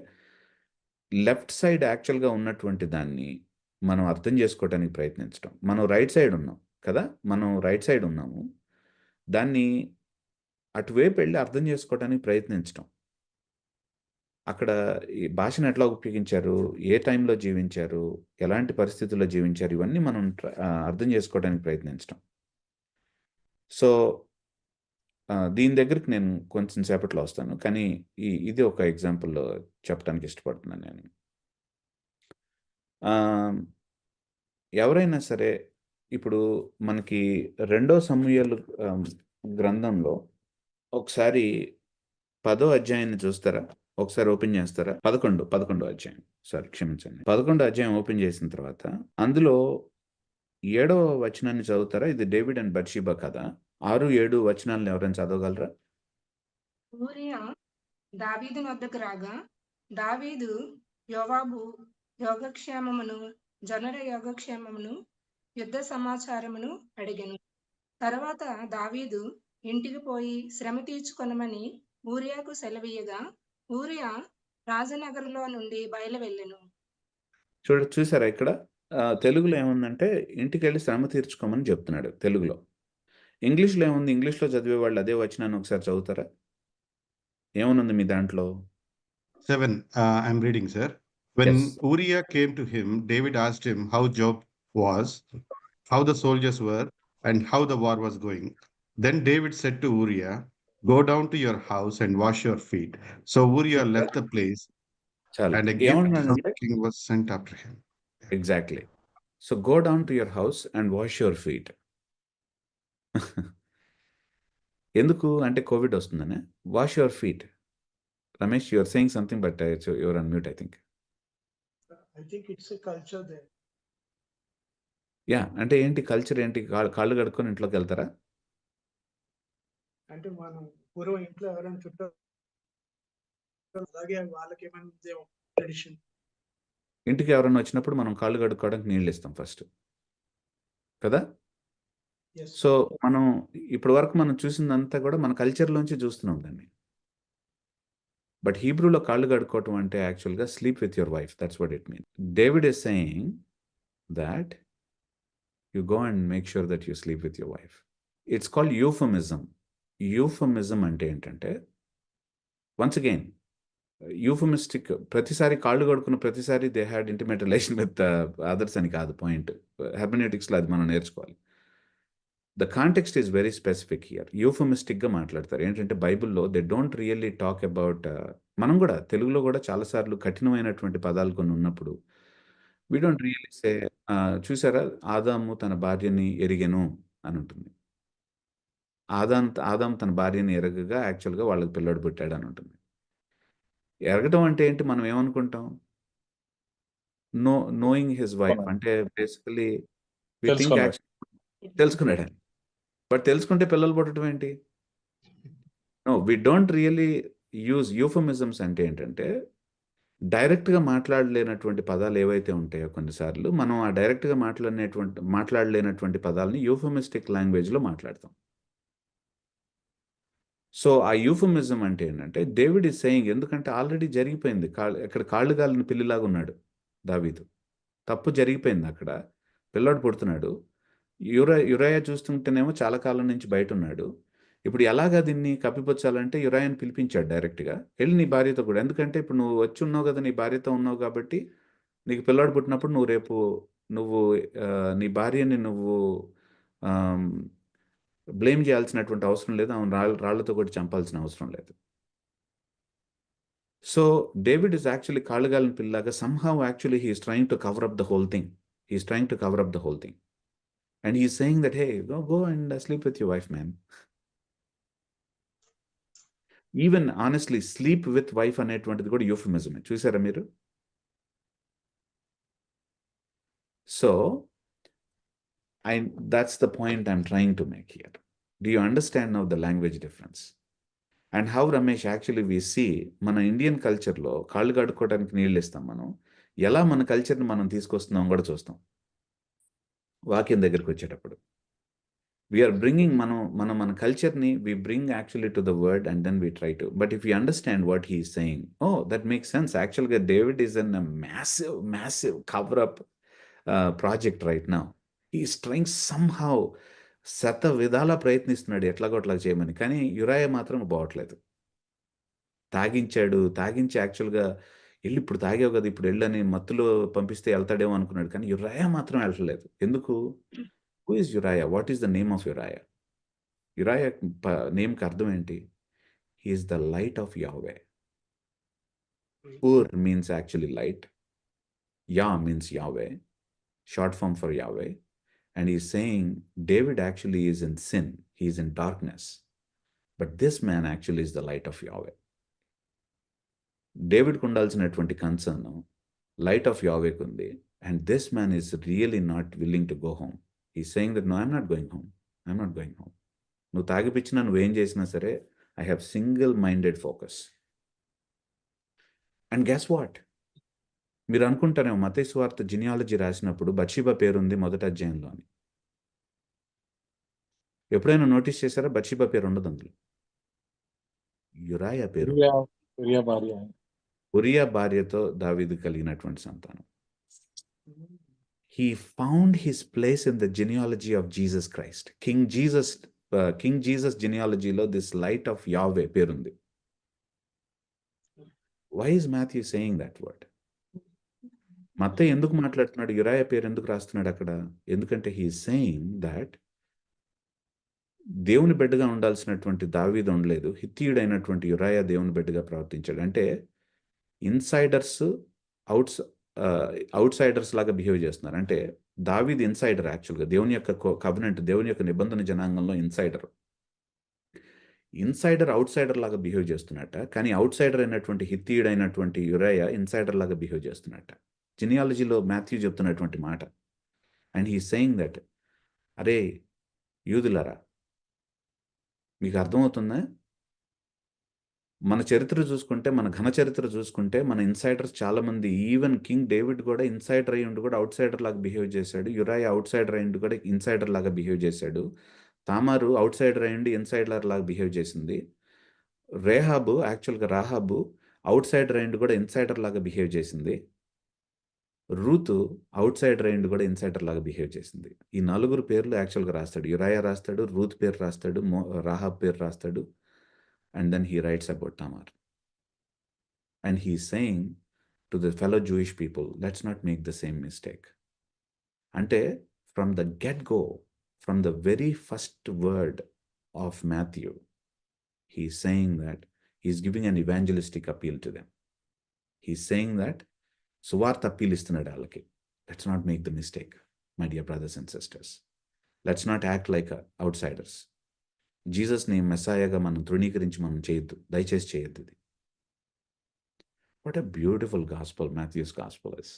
లెఫ్ట్ సైడ్ యాక్చువల్గా ఉన్నటువంటి దాన్ని మనం అర్థం చేసుకోవడానికి ప్రయత్నించడం. మనం రైట్ సైడ్ ఉన్నాం కదా, మనం రైట్ సైడ్ ఉన్నాము, దాన్ని అటువైపు వెళ్ళి అర్థం చేసుకోవడానికి ప్రయత్నించడం. అక్కడ ఈ భాషను ఎట్లా ఉపయోగించారు, ఏ టైంలో జీవించారు, ఎలాంటి పరిస్థితుల్లో జీవించారు, ఇవన్నీ మనం అర్థం చేసుకోవడానికి ప్రయత్నించడం. సో దీని దగ్గరికి నేను కొంచెం సేపట్లో వస్తాను, కానీ ఇది ఒక ఎగ్జాంపుల్లో చెప్పడానికి ఇష్టపడుతున్నాను నేను. ఎవరైనా సరే ఇప్పుడు మనకి 2 సమూయేలు గ్రంథంలో ఒకసారి 10వ అధ్యాయాన్ని చూస్తారా, ఒకసారి ఓపెన్ చేస్తారా. 11వ అధ్యాయం, సారీ క్షమించండి, 11వ అధ్యాయం ఓపెన్ చేసిన తర్వాత అందులో 7వ వచనాన్ని చదువుతారా. ఇది డేవిడ్ అండ్ బత్షెబా కదా. 6, 7 వచనాలను ఎవరైనా చదవగలరా. ఊరియా దావీదు వద్దకు రాగా, దావీదు యోవాబు యోగక్షేమమును జనుల యోగక్షేమమును యుద్ధ సమాచారమును అడిగెను. తర్వాత దావీదు ఇంటికి పోయి శ్రమ తీర్చుకొనమని ఊరియాకు సెలవీయగా ఊరియా రాజనగరులో నుండి బయలువెళ్ళెను. చూసారా ఇక్కడ తెలుగులో ఏముందంటే ఇంటికెళ్ళి శ్రమ తీర్చుకోమని చెప్తున్నాడు తెలుగులో. ఇంగ్లీష్‌లో ఏముంది? ఇంగ్లీష్‌లో చదివే వాళ్ళు అదే వచనాన్ని ఒకసారి చదువుతారా? ఏమనుంది మీ దాంట్లో? 7, I'm reading, sir. When Yes. Uriah came to him, David asked him how Job was, how the soldiers were, and how the war was going. Then David said to Uriah, "Go down to your house and wash your feet." So Uriah left the place, చాలు. and a gift from ఏమన్నాడంటే the king was sent after him. Exactly. So, go down to your house and wash your feet. ఎందుకు అంటే Covid వస్తుందనా? Wash your feet. Ramesh, you are saying something but you are on mute I think. I think it's a culture there. Yeah! అంటే ఏంటి culture ఏంటి? కాళ్ళు కడుక్కొని ఇంట్లోకెళ్తారా? అంటే మనం పూర్వం ఇంట్లో ఎవరైనా చుట్టాలు అలాగే వాళ్ళకేమైనా ఉందేమో ట్రెడిషన్. ఇంటికి ఎవరైనా వచ్చినప్పుడు మనం కాళ్ళు కడుక్కోవడానికి నీళ్ళిస్తాం ఫస్ట్. కదా? ఎస్. సో, మనం ఇప్పటి వరకు మనం చూసిందంతా కూడా మన కల్చర్‌లోంచి చూస్తున్నాం దాన్ని. బట్ హీబ్రూలో కాళ్ళు కడుక్కోవటం అంటే యాక్చువల్‌గా sleep with your wife. That's what it means. David is saying that you go and make sure that you sleep with your wife. It's called euphemism. Euphemism అంటే ఏంటంటే వన్స్ అగైన్ యూఫమిస్టిక్ ప్రతిసారి కాళ్ళు కడుక్కున్న ప్రతిసారి they had intimate relation with others అని కాదు point. హెర్మెనెటిక్స్‌లో అది మనం నేర్చుకోవాలి. The context is very specific here. యూఫమిస్టిక్‌గా మాట్లాడతారు. ఏంటంటే బైబిల్‌లో they don't really talk about మనం కూడా తెలుగులో కూడా చాలా సార్లు కఠినమైనటువంటి పదాలు కొన్ని ఉన్నప్పుడు వి డోంట్ రియల్లీ సే చూసారా ఆదాము తన భార్యని ఎరిగెను అని ఉంటుంది. ఆదాం తన భార్యని ఎరగగా యాక్చువల్‌గా వాళ్ళకి పిల్లోడు పుట్టాడు అని ఉంటుంది. ఎరగడం అంటే ఏంటి? మనం ఏమనుకుంటాం? నోయింగ్ హిస్ వైఫ్ అంటే బేసికల్లీ వి థింక్ తెలుసుకున్నాడు. తెలుసుకున్నాడని. బట్ తెలుసుకుంటే పిల్లలు పుట్టడం ఏంటి? No, we don't really use euphemisms అంటే ఏంటంటే డైరెక్ట్‌గా మాట్లాడలేనటువంటి పదాలు ఏవైతే ఉంటాయో కొన్నిసార్లు మనం ఆ డైరెక్ట్‌గా మాట్లాడలేనటువంటి పదాలని యూఫమిస్టిక్ లాంగ్వేజ్‌లో మాట్లాడతాం. సో, ఆ యూఫమిజం అంటే ఏంటంటే డేవిడ్ ఈస్ సేయింగ్ ఎందుకంటే ఆల్రెడీ జరిగిపోయింది. ఇక్కడ కాళ్ళు గాలిన పిల్లిలాగా ఉన్నాడు దావీదు. తప్పు జరిగిపోయింది అక్కడ. పిల్లోడు పుడుతున్నాడు. యురయా చూస్తుంటేనేమో చాలా కాలం నుంచి బయటున్నాడు. ఇప్పుడు ఎలాగా దీన్ని కప్పిపుచ్చాలంటే యురయాని పిలిపించాడు డైరెక్ట్‌గా. "ఎళ్లి నీ భార్యతో కూడా" ఎందుకంటే ఇప్పుడు నువ్వు వచ్చున్నావు గదా! నీ భార్యతో ఉన్నావు కాబట్టి నీకు పిల్లోడు పుట్టినప్పుడు నువ్వు రేపు నీ భార్యని నువ్వు ఆహ్, బ్లేమ్ చేయాల్సినటువంటి అవసరం లేదు. ఆమెను రాళ్ళతో కొట్టి చంపాల్సిన అవసరం లేదు. సో, డేవిడ్ ఈస్ యాక్చువల్లీ కాళ్ళు గాలిన పిల్లలాగా somehow actually he is trying to cover up the whole thing. He is trying to cover up the whole thing. And he is saying that "hey, go and sleep with your wife man." Even honestly sleep with wife అనేటువంటిది కూడా యూఫమిజమే. చూసారా మీరు? సో, that's the point I'm trying to make here. Do you understand now the language difference? And how, Ramesh, actually we see మన Indian కల్చర్‌లో కాళ్ళు కడుక్కోవడానికి నీళ్ళిస్తాం మనం. ఎలా మన కల్చర్‌ని మనం తీసుకొస్తున్నాం కూడా చూస్తాం. వాక్యం దగ్గరికొచ్చేటప్పుడు. We are bringing మన కల్చర్‌ని we bring actually to the word and then we try to. But if you understand what he is saying, oh, that makes sense. Actually, David is in a massive cover-up project right now. He is trying somehow శత విధాలా ప్రయత్నిస్తున్నాడు ఎట్లాగో అట్లా చేయమని. కానీ Uriah మాత్రం పోవట్లేదు. తాగించి యాక్చువల్‌గా "ఎళ్లి ఇప్పుడు తాగావు కదా! ఇప్పుడు ఎళ్ళని" మత్తులో పంపిస్తే ఎళ్తాడేమో అనుకున్నాడు. కానీ యురయా మాత్రం ఎళ్ళట్లేదు. ఎందుకు? Who is Uriah? What is the name of Uriah? Uriah నేమ్‌కి అర్థం ఏంటి? He is the light of Yahweh. Ur means actually light. Yah means Yahweh. Short form for Yahweh. And he's saying David actually is in sin. He is in darkness. But this man actually is the light of Yahweh. డేవిడ్‌కి ఉండాల్సినటువంటి concern light of యాహ్వేకి ఉంది. And this man is really not willing to go home. He is saying that "no, I'm not going home. I'm not going home." నువ్వు తాగిపిచ్చినా నువ్వేం చేసినా సరే I have single minded focus. And guess what? మీరు అనుకుంటారేమో మత్తయి సువార్త జినియాలజీ రాసినప్పుడు Bathsheba పేరుంది మొదటి అధ్యాయంలో అని. ఎప్పుడైనా నోటీస్ చేశారా? బత్షెబా పేరు ఉండదు అందులో. యురాయా పేరు. ఉరియా భార్య. ఉరియా భార్యతో దావీదు కలిగినటువంటి సంతానం. He found his place in the genealogy of Jesus Christ. King Jesus genealogyలో this light of Yahweh పేరుంది. Why is Matthew saying that word? మత్తయి ఎందుకు మాట్లాడుతున్నాడు? యురాయా పేరు ఎందుకు రాస్తున్నాడు అక్కడ? ఎందుకంటే he is saying that దేవుని బిడ్డగా ఉండాల్సినటువంటి దావీదు ఉండలేదు. హిత్తీయుడైనటువంటి యురాయా దేవుని బిడ్డగా ప్రవర్తించాడు. అంటే ఇన్సైడర్స్ అవుట్ సైడర్స్ లాగా బిహేవ్ చేస్తున్నారు. అంటే దావీదు ఇన్సైడర్ యాక్చువల్గా, దేవుని యొక్క కవెనెంట్, దేవుని యొక్క నిబంధన జనాంగంలో ఇన్సైడర్ అవుట్ సైడర్ లాగా బిహేవ్ చేస్తున్నట్ట. కానీ అవుట్ సైడర్ అయినటువంటి హిత్తీయుడైనటువంటి యురాయా ఇన్సైడర్ లాగా బిహేవ్ చేస్తున్నట్ట. జినియాలజీలో మాథ్యూ చెప్తున్నటువంటి మాట. అండ్ హీ సెయింగ్ దట్, అరే యూదులారా, మీకు అర్థమవుతుందా? మన చరిత్ర చూసుకుంటే, మన ఘన చరిత్ర చూసుకుంటే, మన ఇన్సైడర్స్ చాలామంది, ఈవెన్ కింగ్ డేవిడ్ కూడా ఇన్సైడర్ అయ్యి ఉండి కూడా అవుట్ సైడర్ లాగా బిహేవ్ చేశాడు. యురాయా అవుట్ సైడర్ అయ్యి కూడా ఇన్సైడర్ లాగా బిహేవ్ చేశాడు. తామారు అవుట్ సైడర్ అయ్యిండి ఇన్సైడర్ లాగా బిహేవ్ చేసింది. రాహాబు అవుట్ సైడర్ అయ్యిండి కూడా ఇన్సైడర్ లాగా బిహేవ్ చేసింది. రూతు అవుట్ సైడర్ అయ్యిండి కూడా ఇన్సైడర్ లాగా బిహేవ్ చేసింది. ఈ నలుగురు పేర్లు యాక్చువల్గా రాస్తాడు. యురాయా రాస్తాడు, రూత్ పేరు రాస్తాడు, రాహాబ్ పేరు రాస్తాడు. And then he writes about Tamar. And he's saying to the fellow Jewish people, let's not make the same mistake. Ante, from the get-go, from the very first word of Matthew, he's saying that he's giving an evangelistic appeal to them. He's saying that, Suvartha appeal istunadu allaki. Let's not make the mistake, my dear brothers and sisters. Let's not act like outsiders. జీసస్ని మెస్సాయగా మనం తృణీకరించి మనం చేయొద్దు, దయచేసి చేయొద్దు. ఇది what a beautiful gospel Matthew's gospel is.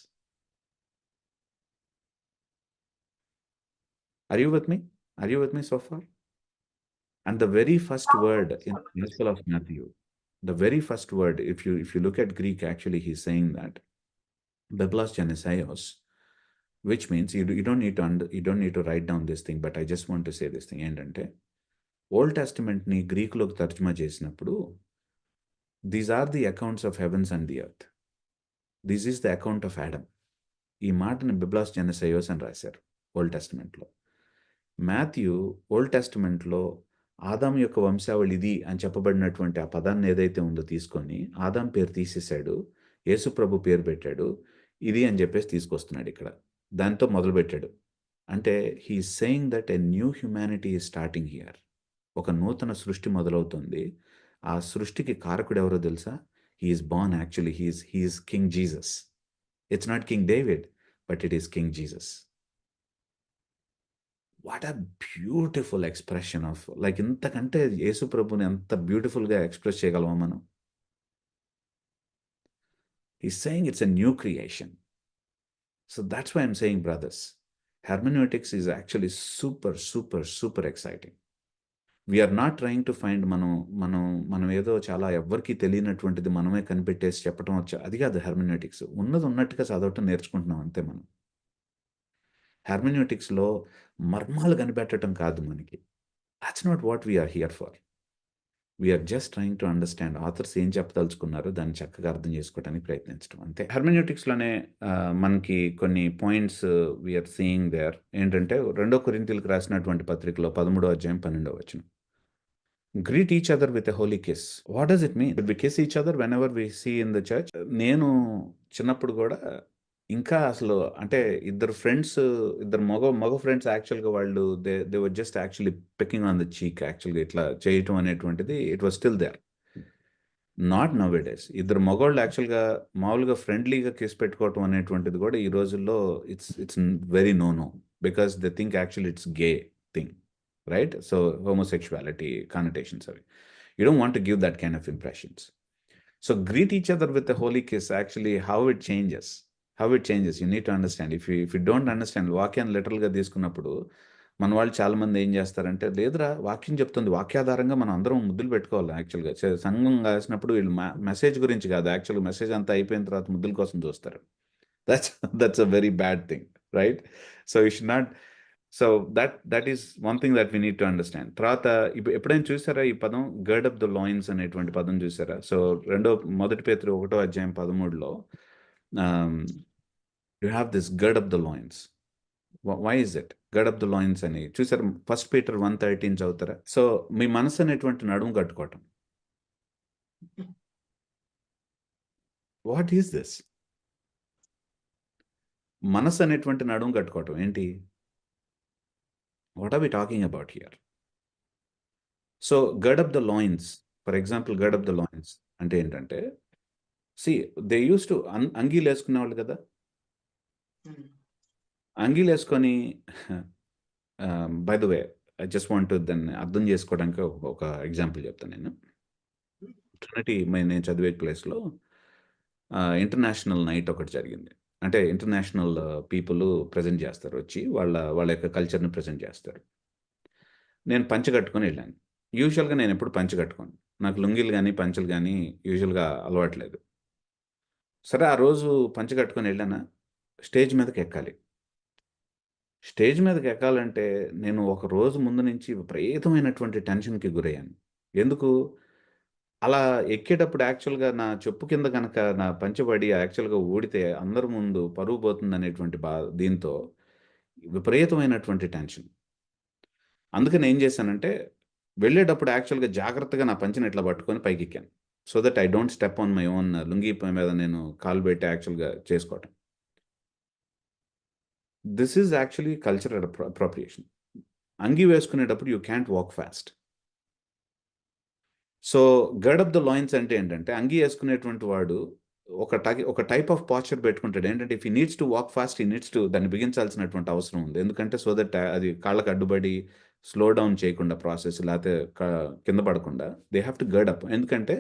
Are you with me? Are you with me so far? And the very first word in the Gospel of Matthew, the very first word, if you look at Greek, actually he's saying that Biblos Genesaios, which means you don't need to write down this thing, but I just want to say this thing. ఏంటంటే old టెస్టిమెంట్ని గ్రీకులోకి తర్జుమా చేసినప్పుడు, these are the accounts of heavens and the earth, this is the account of Adam. ఈ మాటని బిబ్లాస్ జెనెసైయోస్ అని రాశారు ఓల్డ్ టెస్టిమెంట్లో. మాథ్యూ ఓల్డ్ టెస్టిమెంట్లో ఆదాం యొక్క వంశావళి ఇది అని చెప్పబడినటువంటి ఆ పదాన్ని ఏదైతే ఉందో తీసుకొని ఆదాం పేరు తీసేశాడు, యేసు ప్రభు పేరు పెట్టాడు, ఇది అని చెప్పేసి తీసుకొస్తున్నాడు ఇక్కడ. దాంతో మొదలుపెట్టాడు. అంటే he is saying that a new humanity is starting here. ఒక నూతన సృష్టి మొదలవుతుంది. ఆ సృష్టికి కారకుడు ఎవరో తెలుసా? He is born, actually he is king Jesus. It's not king David, but it is king Jesus. What a beautiful expression of, like ఇంతకంటే యేసు ప్రభుని ఎంత బ్యూటిఫుల్గా ఎక్స్ప్రెస్ చేయగలమా మనం? He is saying it's a new creation. So that's why I'm saying brothers, hermeneutics is actually super exciting. We're not trying to find మనం ఏదో చాలా ఎవ్వరికి తెలియనటువంటిది మనమే కనిపెట్టేసి చెప్పడం వచ్చా, అది కాదు హెర్మెన్యూటిక్స్. ఉన్నది ఉన్నట్టుగా చదవటం నేర్చుకుంటున్నాం అంతే. మనం హెర్మెన్యూటిక్స్లో మర్మాలు కనిపెట్టడం కాదు మనకి. That's not what we're here for. We're just trying to understand authors ఏం చెప్పదలుచుకున్నారో దాన్ని చక్కగా అర్థం చేసుకోవడానికి ప్రయత్నించడం అంతే. హెర్మెన్యూటిక్స్లోనే మనకి కొన్ని పాయింట్స్ వీఆర్ సీయింగ్ దేర్. ఏంటంటే 2 కొరింథీయులకు రాసినటువంటి పత్రికలో 13వ అధ్యాయం 12వ వచనం, greet each other with a holy kiss. What does it mean? We kiss each other whenever we see in the church. నేను చిన్నప్పుడు కూడా ఇంకా అసలు అంటే ఇద్దరు మగ ఫ్రెండ్స్ యాక్చువల్గా వాళ్ళు they were just actually picking on the cheek, యాక్చువల్గా ఇట్లా చేయటం అనేటువంటిది it was still there. Not nowadays. ఇద్దరు మగవాళ్ళు యాక్చువల్గా మామూలుగా ఫ్రెండ్లీగా కిస్ పెట్టుకోవటం అనేటువంటిది కూడా ఈ రోజుల్లో it's very no because they think actually it's gay thing, right? So homosexuality connotations of it. You don't want to give that kind of impressions. So greet each other with a holy kiss. Actually, how it changes, you need to understand. If you don't understand, వాక్యాన్ని లిటరల్గా తీసుకున్నప్పుడు మన వాళ్ళు చాలా మంది ఏం చేస్తారంటే, లేదురా వాక్యం చెప్తుంది, వాక్యాధారంగా మనం అందరం ముద్దులు పెట్టుకోవాలి. యాక్చువల్గా సంఘం కాసినప్పుడు వీళ్ళు మెసేజ్ గురించి కాదు, యాక్చువల్గా మెసేజ్ అంతా అయిపోయిన తర్వాత ముద్దుల కోసం చూస్తారు. that's a very bad thing, right? So you should not. So that is one thing that we need to understand. తర్వాత ఎప్పుడైనా చూసారా ఈ పదం గర్డ్ అప్ ద లాయిన్స్ అనేటువంటి పదం చూసారా? సో మొదటి పేతురు 1:13 you have this gird up the loins. Why is it gird up the loins అని చూసారా? 1 Peter 1:13 చదువుతారా? సో మీ మనసు అనేటువంటి నడుము కట్టుకోవటం. What is this? మనసు అనేటువంటి నడుము కట్టుకోవటం ఏంటి? What are we talking about here? So gird up the loins, for example, gird up the loins అంటే ఏంటంటే, see they used to అంగీలు వేసుకునే వాళ్ళు కదా, అంగీలు వేసుకొని by the way I just want to దాన్ని అర్థం చేసుకోవడానికి ఒక ఎగ్జాంపుల్ చెప్తాను. నేను ట్రినిటీ నేను చదివే ప్లేస్లో ఇంటర్నేషనల్ నైట్ ఒకటి జరిగింది. అంటే ఇంటర్నేషనల్ పీపుల్ ప్రజెంట్ చేస్తారు, వచ్చి వాళ్ళ యొక్క కల్చర్ని ప్రజెంట్ చేస్తారు. నేను పంచె కట్టుకొని వెళ్ళాను. యూజువల్గా నేను ఎప్పుడు పంచె కట్టుకోను, నాకు లుంగీలు కానీ పంచెలు కానీ యూజువల్గా అలవాట్లేదు. సరే ఆ రోజు పంచె కట్టుకొని వెళ్ళానా, స్టేజ్ మీదకి ఎక్కాలి. స్టేజ్ మీదకి ఎక్కాలంటే నేను ఒక రోజు ముందు నుంచి విపరీతమైనటువంటి టెన్షన్కి గురయ్యాను. ఎందుకు? అలా ఎక్కేటప్పుడు యాక్చువల్గా నా చెప్పు కింద కనుక నా పంచబడి యాక్చువల్గా ఊడితే అందరి ముందు పరువు పోతుంది అనేటువంటి దీంతో విపరీతమైనటువంటి టెన్షన్. అందుకని ఏం చేశానంటే, వెళ్ళేటప్పుడు యాక్చువల్గా జాగ్రత్తగా నా పంచిని ఇట్లా పట్టుకొని పైకి ఎక్కాను. So that I don't step on my own lungi మీద నేను కాలు పెట్టి యాక్చువల్గా చేసుకోవటం. This is actually cultural appropriation. అంగి వేసుకునేటప్పుడు you can't walk fast. So gird up the loins అంటే ఏంటంటే, అంగి వేసుకునేటువంటి వాడు ఒక టైప్ ఆఫ్ పాస్చర్ పెట్టుకుంటాడు. ఏంటంటే if he needs to walk fast, he needs to దాన్ని బిగించాల్సినటువంటి అవసరం ఉంది. ఎందుకంటే సో దట్ అది కాళ్ళకు అడ్డుపడి స్లో డౌన్ చేయకుండా ప్రాసెస్, లేకపోతే కింద పడకుండా they have to gird up. ఎందుకంటే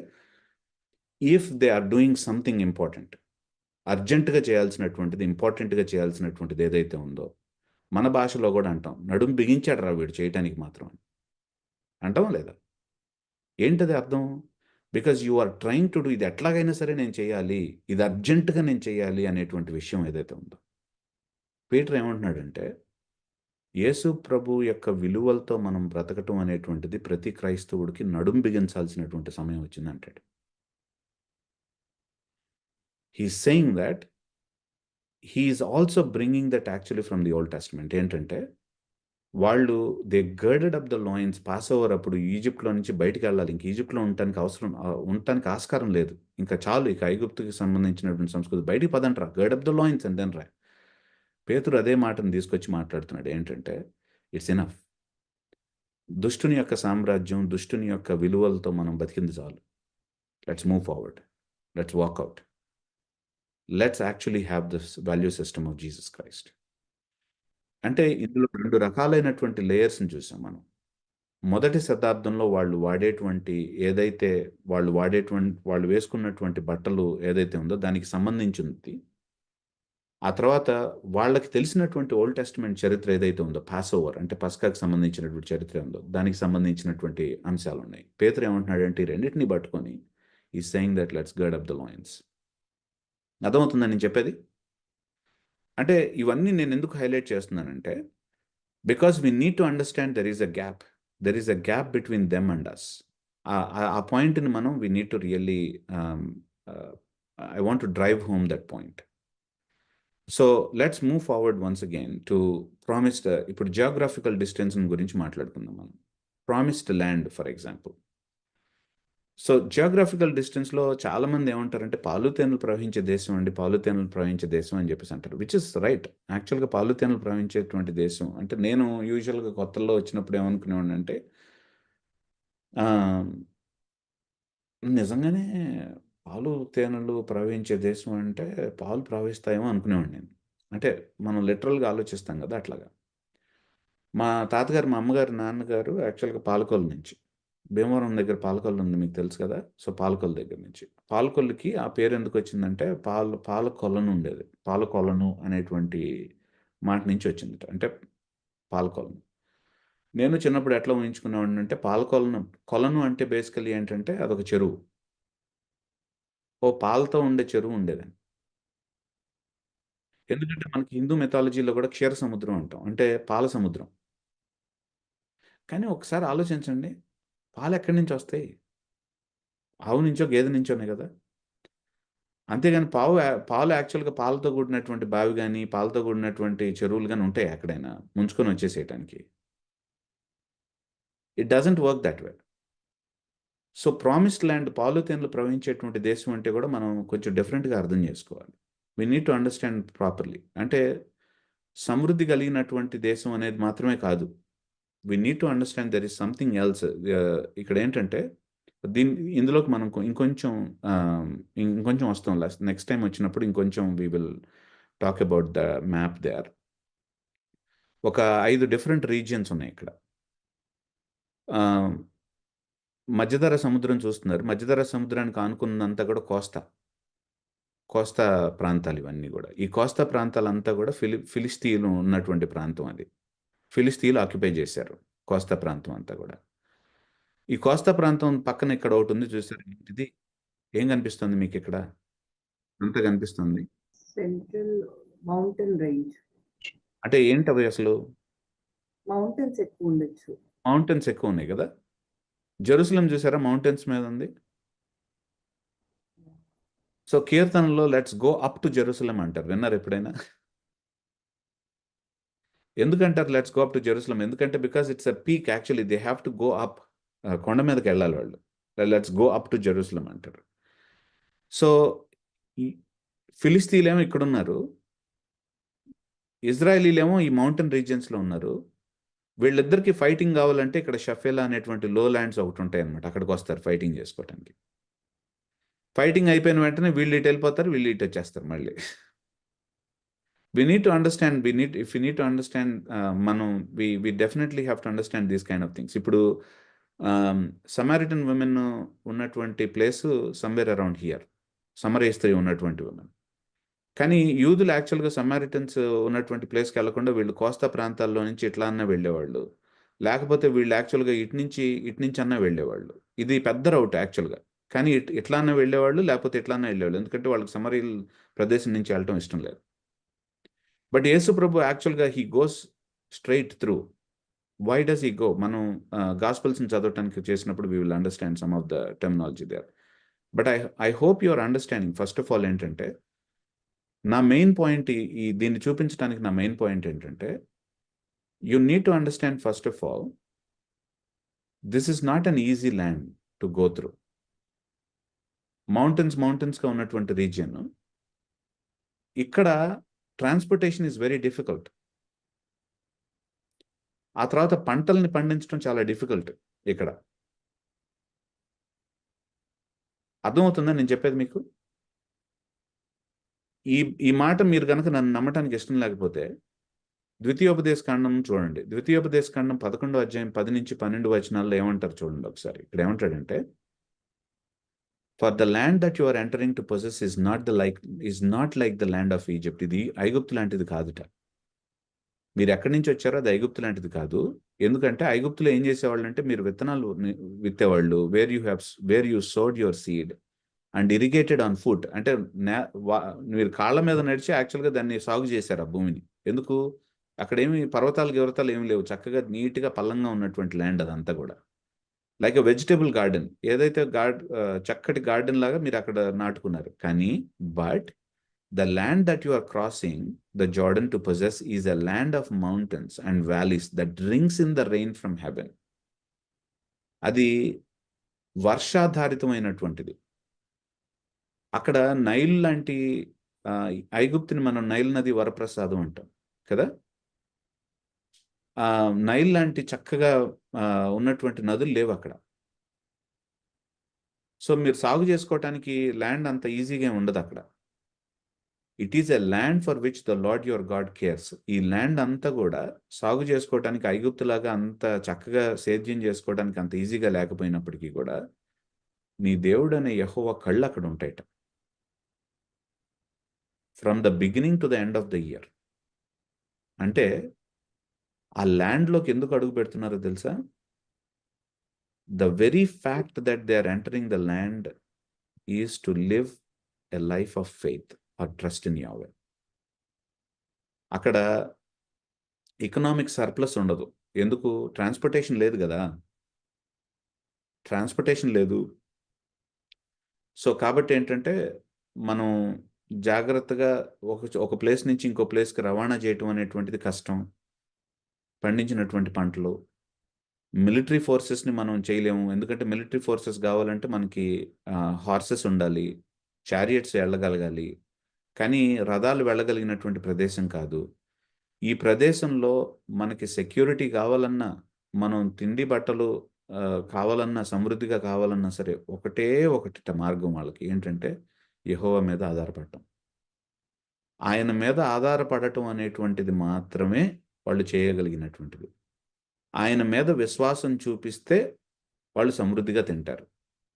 if they are doing something important, అర్జెంటుగా చేయాల్సినటువంటిది, ఇంపార్టెంట్గా చేయాల్సినటువంటిది ఏదైతే ఉందో, మన భాషలో కూడా అంటాం, నడుము బిగించాడు రా వీడు చేయటానికి మాత్రం అంటాం లేదా? ఏంటది అర్థం? Because you are trying to do, ఇది ఎట్లాగైనా సరే నేను చేయాలి, ఇది అర్జెంటుగా నేను చేయాలి అనేటువంటి విషయం ఏదైతే ఉందో. పీటర్ ఏమంటున్నాడంటే, యేసు ప్రభు యొక్క విలువలతో మనం బ్రతకటం అనేటువంటిది ప్రతి క్రైస్తవుడికి నడుం బిగించాల్సినటువంటి సమయం వచ్చింది అంటాడు. He is saying that he is also bringing that actually from the old testament. ఏంటంటే వాళ్ళు they girded up the loins. Passover అప్పుడు ఈజిప్ట్లో నుంచి బయటికి వెళ్ళాలి, ఇంక ఈజిప్ట్లో ఉండటానికి ఆస్కారం లేదు, ఇంకా చాలు, ఇక ఐగుప్తుకి సంబంధించినటువంటి సంస్కృతి, బయటికి పదంట్రా, gird up the loins and then రా. పేతురు అదే మాటను తీసుకొచ్చి మాట్లాడుతున్నాడు. ఏంటంటే ఇట్స్ ఎనఫ్. దుష్టుని యొక్క సామ్రాజ్యం, దుష్టుని యొక్క విలువలతో మనం బతికింది చాలు. Let's move forward, let's walk out, let's actually have this value system of Jesus Christ. అంటే ఇందులో 2 రకాలైనటువంటి లేయర్స్ని చూసాం మనం. మొదటి శతాబ్దంలో వాళ్ళు వేసుకున్నటువంటి బట్టలు ఏదైతే ఉందో దానికి సంబంధించింది. ఆ తర్వాత వాళ్ళకి తెలిసినటువంటి ఓల్డ్ టెస్టమెంట్ చరిత్ర ఏదైతే ఉందో, పాస్ ఓవర్ అంటే పస్కాకి సంబంధించినటువంటి చరిత్ర ఉందో, దానికి సంబంధించినటువంటి అంశాలు ఉన్నాయి. పేతురు ఏమంటున్నాడంటే ఈ రెండింటిని పట్టుకొని ఈ saying that let's gird up the loins. అర్థమవుతుందని నేను చెప్పేది? అంటే ఇవన్నీ నేను ఎందుకు హైలైట్ చేస్తున్నానంటే, because we need to understand there is a gap between them and us. ఆ పాయింట్ని మనం we need to really I want to drive home that point. So let's move forward once again to promised. ఇప్పుడు geographical distance గురించి మాట్లాడుకుందాం మనం. Promised land for example. So geographical డిస్టెన్స్లో చాలామంది ఏమంటారంటే పాలుతేనలు ప్రవహించే దేశం అండి, పాలుతేనలు ప్రవహించే దేశం అని చెప్పేసి అంటారు, విచ్ ఇస్ రైట్. యాక్చువల్గా పాలుతేనలు ప్రవహించేటువంటి దేశం అంటే, నేను యూజువల్గా కొత్తల్లో వచ్చినప్పుడు ఏమనుకునేవాడిని అంటే, నిజంగానే పాలు తేనెలు ప్రవహించే దేశం అంటే పాలు ప్రవహిస్తాయేమో అనుకునేవాడిని నేను. అంటే మనం లిటరల్గా ఆలోచిస్తాం కదా అట్లాగా. మా తాతగారు, మా అమ్మగారు, నాన్నగారు యాక్చువల్గా పాలకొల్లు నుంచి, భీమవరం దగ్గర పాలకొల్లు ఉంది మీకు తెలుసు కదా. సో పాలకొల్లు దగ్గర నుంచి, పాలకొల్లుకి ఆ పేరు ఎందుకు వచ్చిందంటే పాలకొలను ఉండేది, పాలకొలను అనేటువంటి మాట నుంచి వచ్చింది. అంటే పాలకొలను. నేను చిన్నప్పుడు ఎట్లా ఊహించుకునేవాడిని అంటే, కొలను అంటే బేసికలీ ఏంటంటే అదొక చెరువు, ఓ పాలతో ఉండే చెరువు ఉండేదని. ఎందుకంటే మనకి హిందూ మెథాలజీలో కూడా క్షీర సముద్రం అంటాం, అంటే పాల సముద్రం. కానీ ఒకసారి ఆలోచించండి, పాలు ఎక్కడి నుంచి వస్తాయి? ఆవు నుంచో గేదె నుంచోనే కదా. అంతేగాని పాలు యాక్చువల్గా పాలతో కూడినటువంటి బావి కానీ పాలతో కూడినటువంటి చెరువులు కానీ ఉంటాయి ఎక్కడైనా ముంచుకొని వచ్చేసేయటానికి? It doesn't work that way. So promised land, పాలు తేనెలు ప్రవహించేటువంటి దేశం అంటే కూడా మనం కొంచెం డిఫరెంట్గా అర్థం చేసుకోవాలి. We need to understand properly. అంటే సమృద్ధి కలిగినటువంటి దేశం అనేది మాత్రమే కాదు. We need to understand there is something else. ఇక్కడ ఏంటంటే ఇందులోకి మనం ఇంకొంచెం వస్తాం. నెక్స్ట్ టైం వచ్చినప్పుడు ఇంకొంచెం we will talk about the map there. ఒక 5 డిఫరెంట్ రీజియన్స్ ఉన్నాయి ఇక్కడ. మధ్యధరా సముద్రం చూస్తున్నారు. మధ్యధరా సముద్రానికి ఆనుకున్నంతా కూడా కోస్తా ప్రాంతాలు ఇవన్నీ కూడా. ఈ కోస్తా ప్రాంతాలంతా కూడా ఫిలిస్తీన్లు ఉన్నటువంటి ప్రాంతం అది. ఫిలిస్తీన్లు ఆక్యుపై చేశారు కోస్తా ప్రాంతం అంతా కూడా. ఈ కోస్తా ప్రాంతం పక్కన ఇక్కడ ఒకటి ఉంది చూసారు, ఇది ఏం కనిపిస్తుంది మీకు ఇక్కడ? అంతా కనిపిస్తుంది. Central mountain range. అంటే ఏంటి అవి అసలు? మౌంటైన్స్ ఎక్కువ ఉండొచ్చు. మౌంటైన్స్ ఎక్కువ ఉన్నాయి కదా. జెరూసలేం చూసారా మౌంటైన్స్ మీద ఉంది. సో కీర్తనలో let's go up to Jerusalem అంటారు, విన్నారు ఎప్పుడైనా? ఎందుకంటారు let's go up to Jerusalem? ఎందుకంటే because it's a peak, actually they have to go up. కొండ మీదకి వెళ్ళాలి వాళ్ళు. Let's go up to Jerusalem అంటారు. సో ఫిలిస్తీన్లేమో ఇక్కడ ఉన్నారు, ఇజ్రాయలీలేమో ఈ మౌంటైన్ రీజియన్స్లో ఉన్నారు. వీళ్ళిద్దరికి ఫైటింగ్ కావాలంటే ఇక్కడ షఫేలా అనేటువంటి లో ల్యాండ్స్ ఒకటి ఉంటాయి అనమాట, అక్కడికి వస్తారు ఫైటింగ్ చేసుకోవటానికి. ఫైటింగ్ అయిపోయిన వెంటనే వీళ్ళు ఇటు వెళ్ళిపోతారు, వీళ్ళు ఇటు వచ్చేస్తారు మళ్ళీ. we need to understand, if we need to understand, we definitely have to understand these kind of things. ఇప్పుడు Samaritan women ఉన్నటువంటి ప్లేస్ సమ్వేర్ అరౌండ్ హియర్, సమరయ స్త్రీ ఉన్నటువంటి women. కానీ యూదులు యాక్చువల్గా సమారిటన్స్ ఉన్నటువంటి ప్లేస్కి వెళ్లకుండా వీళ్ళు కోస్తా ప్రాంతాల్లో నుంచి ఇట్లా అన్నా వెళ్ళేవాళ్ళు, లేకపోతే వీళ్ళు యాక్చువల్గా ఇటు నుంచి అన్నా వెళ్ళేవాళ్ళు. ఇది పెద్ద రౌట్ యాక్చువల్గా, కానీ ఇట్లా అన్నా వెళ్ళేవాళ్ళు, లేకపోతే ఇట్లా అన్నా వెళ్ళేవాళ్ళు, ఎందుకంటే వాళ్ళకి సమరయ ప్రదేశం నుంచి వెళ్ళటం ఇష్టం లేదు. బట్ యేసు ప్రభు యాక్చువల్గా he goes straight through. Why does he go? మనం గాస్పల్స్ని చదవటానికి చేసినప్పుడు we will understand some of the terminology there. But I hope your understanding. First of all ఏంటంటే, నా మెయిన్ పాయింట్, దీన్ని చూపించడానికి నా మెయిన్ పాయింట్ ఏంటంటే, you need to understand first of all, this is not an easy land to go through. మౌంటైన్స్గా ఉన్నటువంటి region, ఇక్కడ transportation is very difficult. ఆ తర్వాత పంటల్ని పండించడం చాలా డిఫికల్ట్ ఇక్కడ. అర్థమవుతుందా నేను చెప్పేది మీకు? ఈ మాట మీరు కనుక నన్ను నమ్మటానికి ఇష్టం లేకపోతే ద్వితీయోపదేశ కాండం చూడండి. ద్వితీయోపదేశ కాండం 11వ అధ్యాయం 10 నుంచి 12 వచనాల్లో ఏమంటారు చూడండి ఒకసారి. ఇక్కడ ఏమంటాడంటే, for the land that you are entering to possess is not like the land of Egypt. ఇది ఐగుప్తు లాంటిది కాదుట. మీరు ఎక్కడి నుంచి వచ్చారో అది ఐగుప్తు లాంటిది కాదు. ఎందుకంటే ఐగుప్తులో ఏం చేసేవాళ్ళు అంటే, మీరు విత్తనాలు విత్తేవాళ్ళు, where you sowed your seed and irrigated on foot. అంటే మీరు కాళ్ళ మీద నడిచి యాక్చువల్గా దాన్ని సాగు చేశారు ఆ భూమిని. ఎందుకు? అక్కడ ఏమి పర్వతాలు ఏమి లేవు, చక్కగా నీట్గా పల్లంగా ఉన్నటువంటి ల్యాండ్ అదంతా కూడా. లైక్ ఎ వెజిటబుల్ గార్డెన్, ఏదైతే చక్కటి గార్డెన్ లాగా మీరు అక్కడ నాటుకున్నారు. కానీ but the land that you are crossing the Jordan to possess is a land of mountains and valleys that drinks in the rain from heaven. అది వర్షాధారితమైనటువంటిది. అక్కడ నైల్ లాంటి ఐగుప్తుని మనం నైల్ నది వరప్రసాదం అంటాం కదా. నైల్ లాంటి చక్కగా ఉన్నటువంటి నదులు లేవు అక్కడ. సో మీరు సాగు చేసుకోవటానికి ల్యాండ్ అంత ఈజీగా ఉండదు అక్కడ. It is a land for which the lord your God cares. ఈ ల్యాండ్ అంతా కూడా సాగు చేసుకోవటానికి ఐగుప్తులాగా అంత చక్కగా సేద్యం చేసుకోవడానికి అంత ఈజీగా లేకపోయినప్పటికీ కూడా నీ దేవుడు అనే యెహోవా కళ్ళు అక్కడ ఉంటాయట. From the beginning to the end of the year. అంటే ఆ ల్యాండ్లోకి ఎందుకు అడుగు పెడుతున్నారో తెలుసా? The very fact that they are entering the land is to live a life of faith or trust in Jehovah. అక్కడ ఎకనామిక్ సర్ప్లస్ ఉండదు. ఎందుకు? ట్రాన్స్‌పోర్టేషన్ లేదు గదా! ట్రాన్స్‌పోర్టేషన్ లేదు. సో, కాబట్టి ఏంటంటే, మనం జాగ్రత్తగా ఒక ప్లేస్ నుంచి ఇంకో ప్లేస్‌కి రవాణా చేయటం అనేటువంటిది కష్టం. పండించినటువంటి పంటలు. మిలిటరీ ఫోర్సెస్‌ని మనం చేయలేము. ఎందుకంటే మిలిటరీ ఫోర్సెస్ గావాలంటే మనకి హార్సెస్ ఉండాలి. చారియట్స్ ఎళ్ళగలగాలి. కానీ రథాలు వెళ్ళగలిగినటువంటి ప్రదేశం కాదు. ఈ ప్రదేశంలో మనకి సెక్యూరిటీ కావాలన్నా, మనం తిండి బట్టలు కావాలన్నా, సమృద్ధిగా కావాలన్నా సరే, ఒకటే ఒకటిట మార్గం వాళ్ళకి. ఏంటంటే, యెహోవా మీద ఆధారపడటం. ఆయన మీద ఆధారపడటం అనేటువంటిది మాత్రమే వాళ్ళు చేయగలిగినటువంటిది. ఆయన మీద విశ్వాసం చూపిస్తే వాళ్ళు సమృద్ధిగా తింటారు.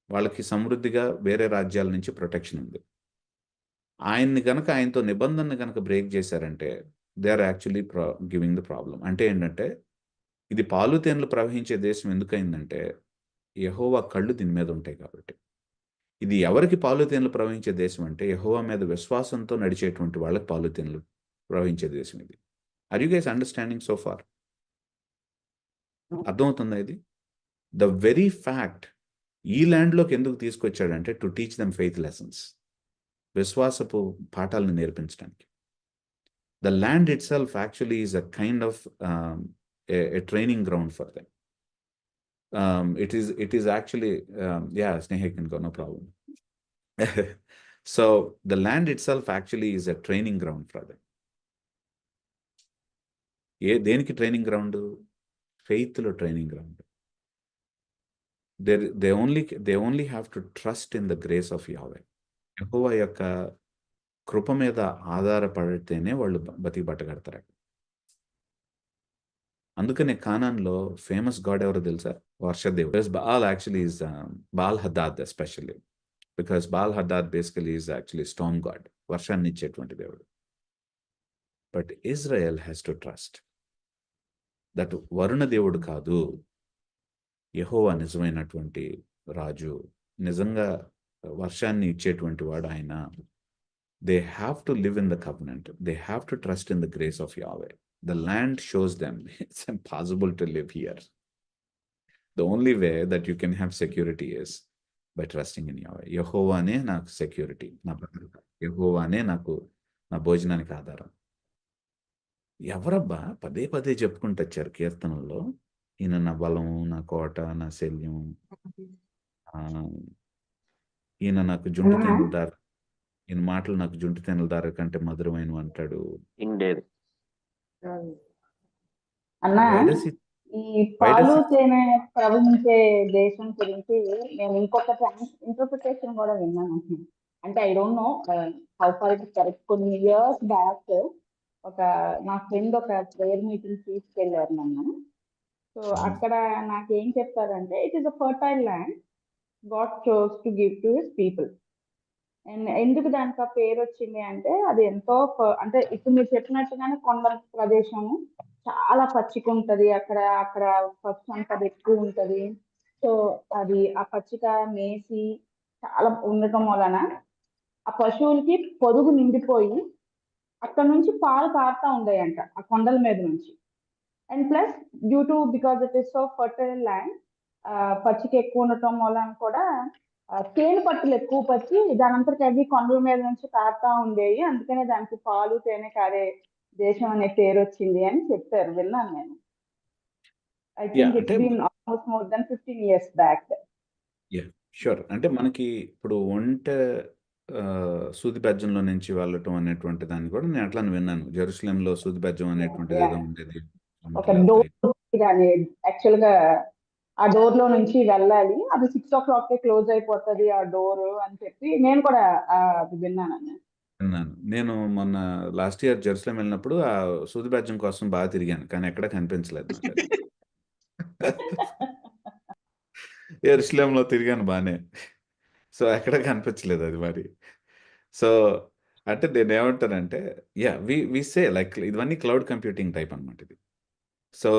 వాళ్ళకి సమృద్ధిగా వేరే రాజ్యాల నుంచి ప్రొటెక్షన్ ఉంది. ఆయనతో నిబంధనని గనక బ్రేక్ చేశారంటే, they are actually giving the problem. అంటే ఏంటంటే, ఇది పాలు తేనెలు ప్రవహించే దేశం ఎందుకయిందంటే, యెహోవా కళ్ళు దీని మీద ఉంటాయి కాబట్టి. ఇది ఎవరికి పాలు తేనెలు ప్రవహించే దేశం అంటే, యెహోవా మీద విశ్వాసంతో నడిచేటువంటి వాళ్ళకి పాలు తేనెలు ప్రవహించే దేశం ఇది. Are you guys understanding so far? అర్థమవుతుందా ఇది? ద వెరీ ఫ్యాక్ట్ ఈ ల్యాండ్‌లోకి ఎందుకు తీసుకొచ్చాడంటే, to teach them faith lessons. విశ్వాసపు పాఠాలను నేర్పించడానికి. The land itself actually is a kind of a training ground for them. It is actually yeah, Sneha can go, no problem. So the land itself actually is a training ground for them. దేనికి training ground? ఫెయిత్‌లో training ground. they only have to trust in the grace of Yahweh. యెహోవా యొక్క కృప మీద ఆధారపడితేనే వాళ్ళు బతికి బట్టగడతారు. అందుకనే కానాన్‌లో famous god ఎవరో తెలుసా? వర్షదేవుడు. Baal actually is Baal Hadad especially. Because Baal Hadad basically is actually storm god. వర్షాన్ని ఇచ్చేటువంటి దేవుడు. But Israel has to trust that Varuna దేవుడు కాదు, యెహోవా నిజమైనటువంటి రాజు, నిజంగా వర్షాన్ని ఇచ్చేటువంటి వాడు ఆయన. They have to live in the covenant. They have to trust in the grace of Yahweh. The land shows them it's impossible to live here. The only way that you can have security is by trusting in Yahweh. యెహోవానే నాకు security, నా భద్రత. యెహోవానే నాకు నా భోజనానికి ఆధారం. ఎవరబ్బా పదే పదే చెప్పుకుంటూ వచ్చారు కీర్తనల్లో, ఈయన నా బలం, నా కోట, నా శల్యం, ఈయన నాకు జుంటు తేనెల దార, ఈయన మాటలు నాకు జుంటు తేనెల దార కంటే మధురమైనవి అంటాడు. ఇండేది అన్నా, Why does he ఈ పాలు తేనె ప్రవహించే దేశం గురించి నేను ఇంకొక ఇంటర్ప్రిటేషన్ కూడా విన్నాను. అంటే I don't know how far it correct. కొన్ని ఇయర్స్ బ్యాక్ నా ఫ్రెండ్ ఒక ప్రేయర్ మీటింగ్ తీసుకెళ్లారు నన్ను. సో అక్కడ నాకేం చెప్పారంటే, it is a fertile land God chose to give to his people. And ఎందుకు దానికి ఆ పేరు వచ్చింది అంటే, అది ఎంతో అంటే ఇప్పుడు మీరు చెప్పినట్టుగానే కొండ ప్రదేశము, చాలా పచ్చిక ఉంటది అక్కడ. పచ్చి అంతా ఎక్కువ ఉంటది. సో అది ఆ పచ్చిక మేసి చాలా ఉండటం వలన ఆ పశువులకి పొదుగు నిండిపోయి అక్కడ నుంచి పాలు కారుతా ఉండేయంట ఆ కొండల మీద నుంచి. And plus due to because it is so fertile land, పచ్చిక ఎక్కువ ఉండటం వలన కూడా తేనె పట్టులు ఎక్కువ పచ్చి దానంతటికి అవి కొండల మీద నుంచి కారుతా ఉండేవి. అందుకనే దానికి పాలు తేనె కారే దేశం అనే పేరు వచ్చింది అని చెప్పారు, విన్నాను నేను. I think it's been almost more than 15 years back. Sure. అంటే మనకి ఇప్పుడు సూది బెజ్జంలో నుంచి వెళ్ళటం అనేటువంటి దాన్ని కూడా నేను అట్లానే విన్నాను. జెరూసలేంలో సూది బెజ్జం అనేటువంటిది ఏదో ఉండేది. ఒక డోర్ యాక్చువల్ గా ఆ డోర్ లో నుంచి వెళ్ళాలి, అది 6 o'clock క్లోజ్ అయిపోతుంది ఆ డోర్ అని చెప్పి నేను కూడా అది విన్నాను. నేను మొన్న లాస్ట్ ఇయర్ జెరూసలేం వెళ్ళినప్పుడు ఆ సూది బెజ్జం కోసం బాగా తిరిగాను, కానీ ఎక్కడ కనిపించలేదు నాకు. జెరూసలేంలో తిరిగాను బానే, సో ఎక్కడ కనిపించలేదు అది మరి. సో అంటే నేను ఏమంటానంటే, యా వి సే లైక్ ఇవన్నీ క్లౌడ్ కంప్యూటింగ్ టైప్ అనమాట ఇది. సో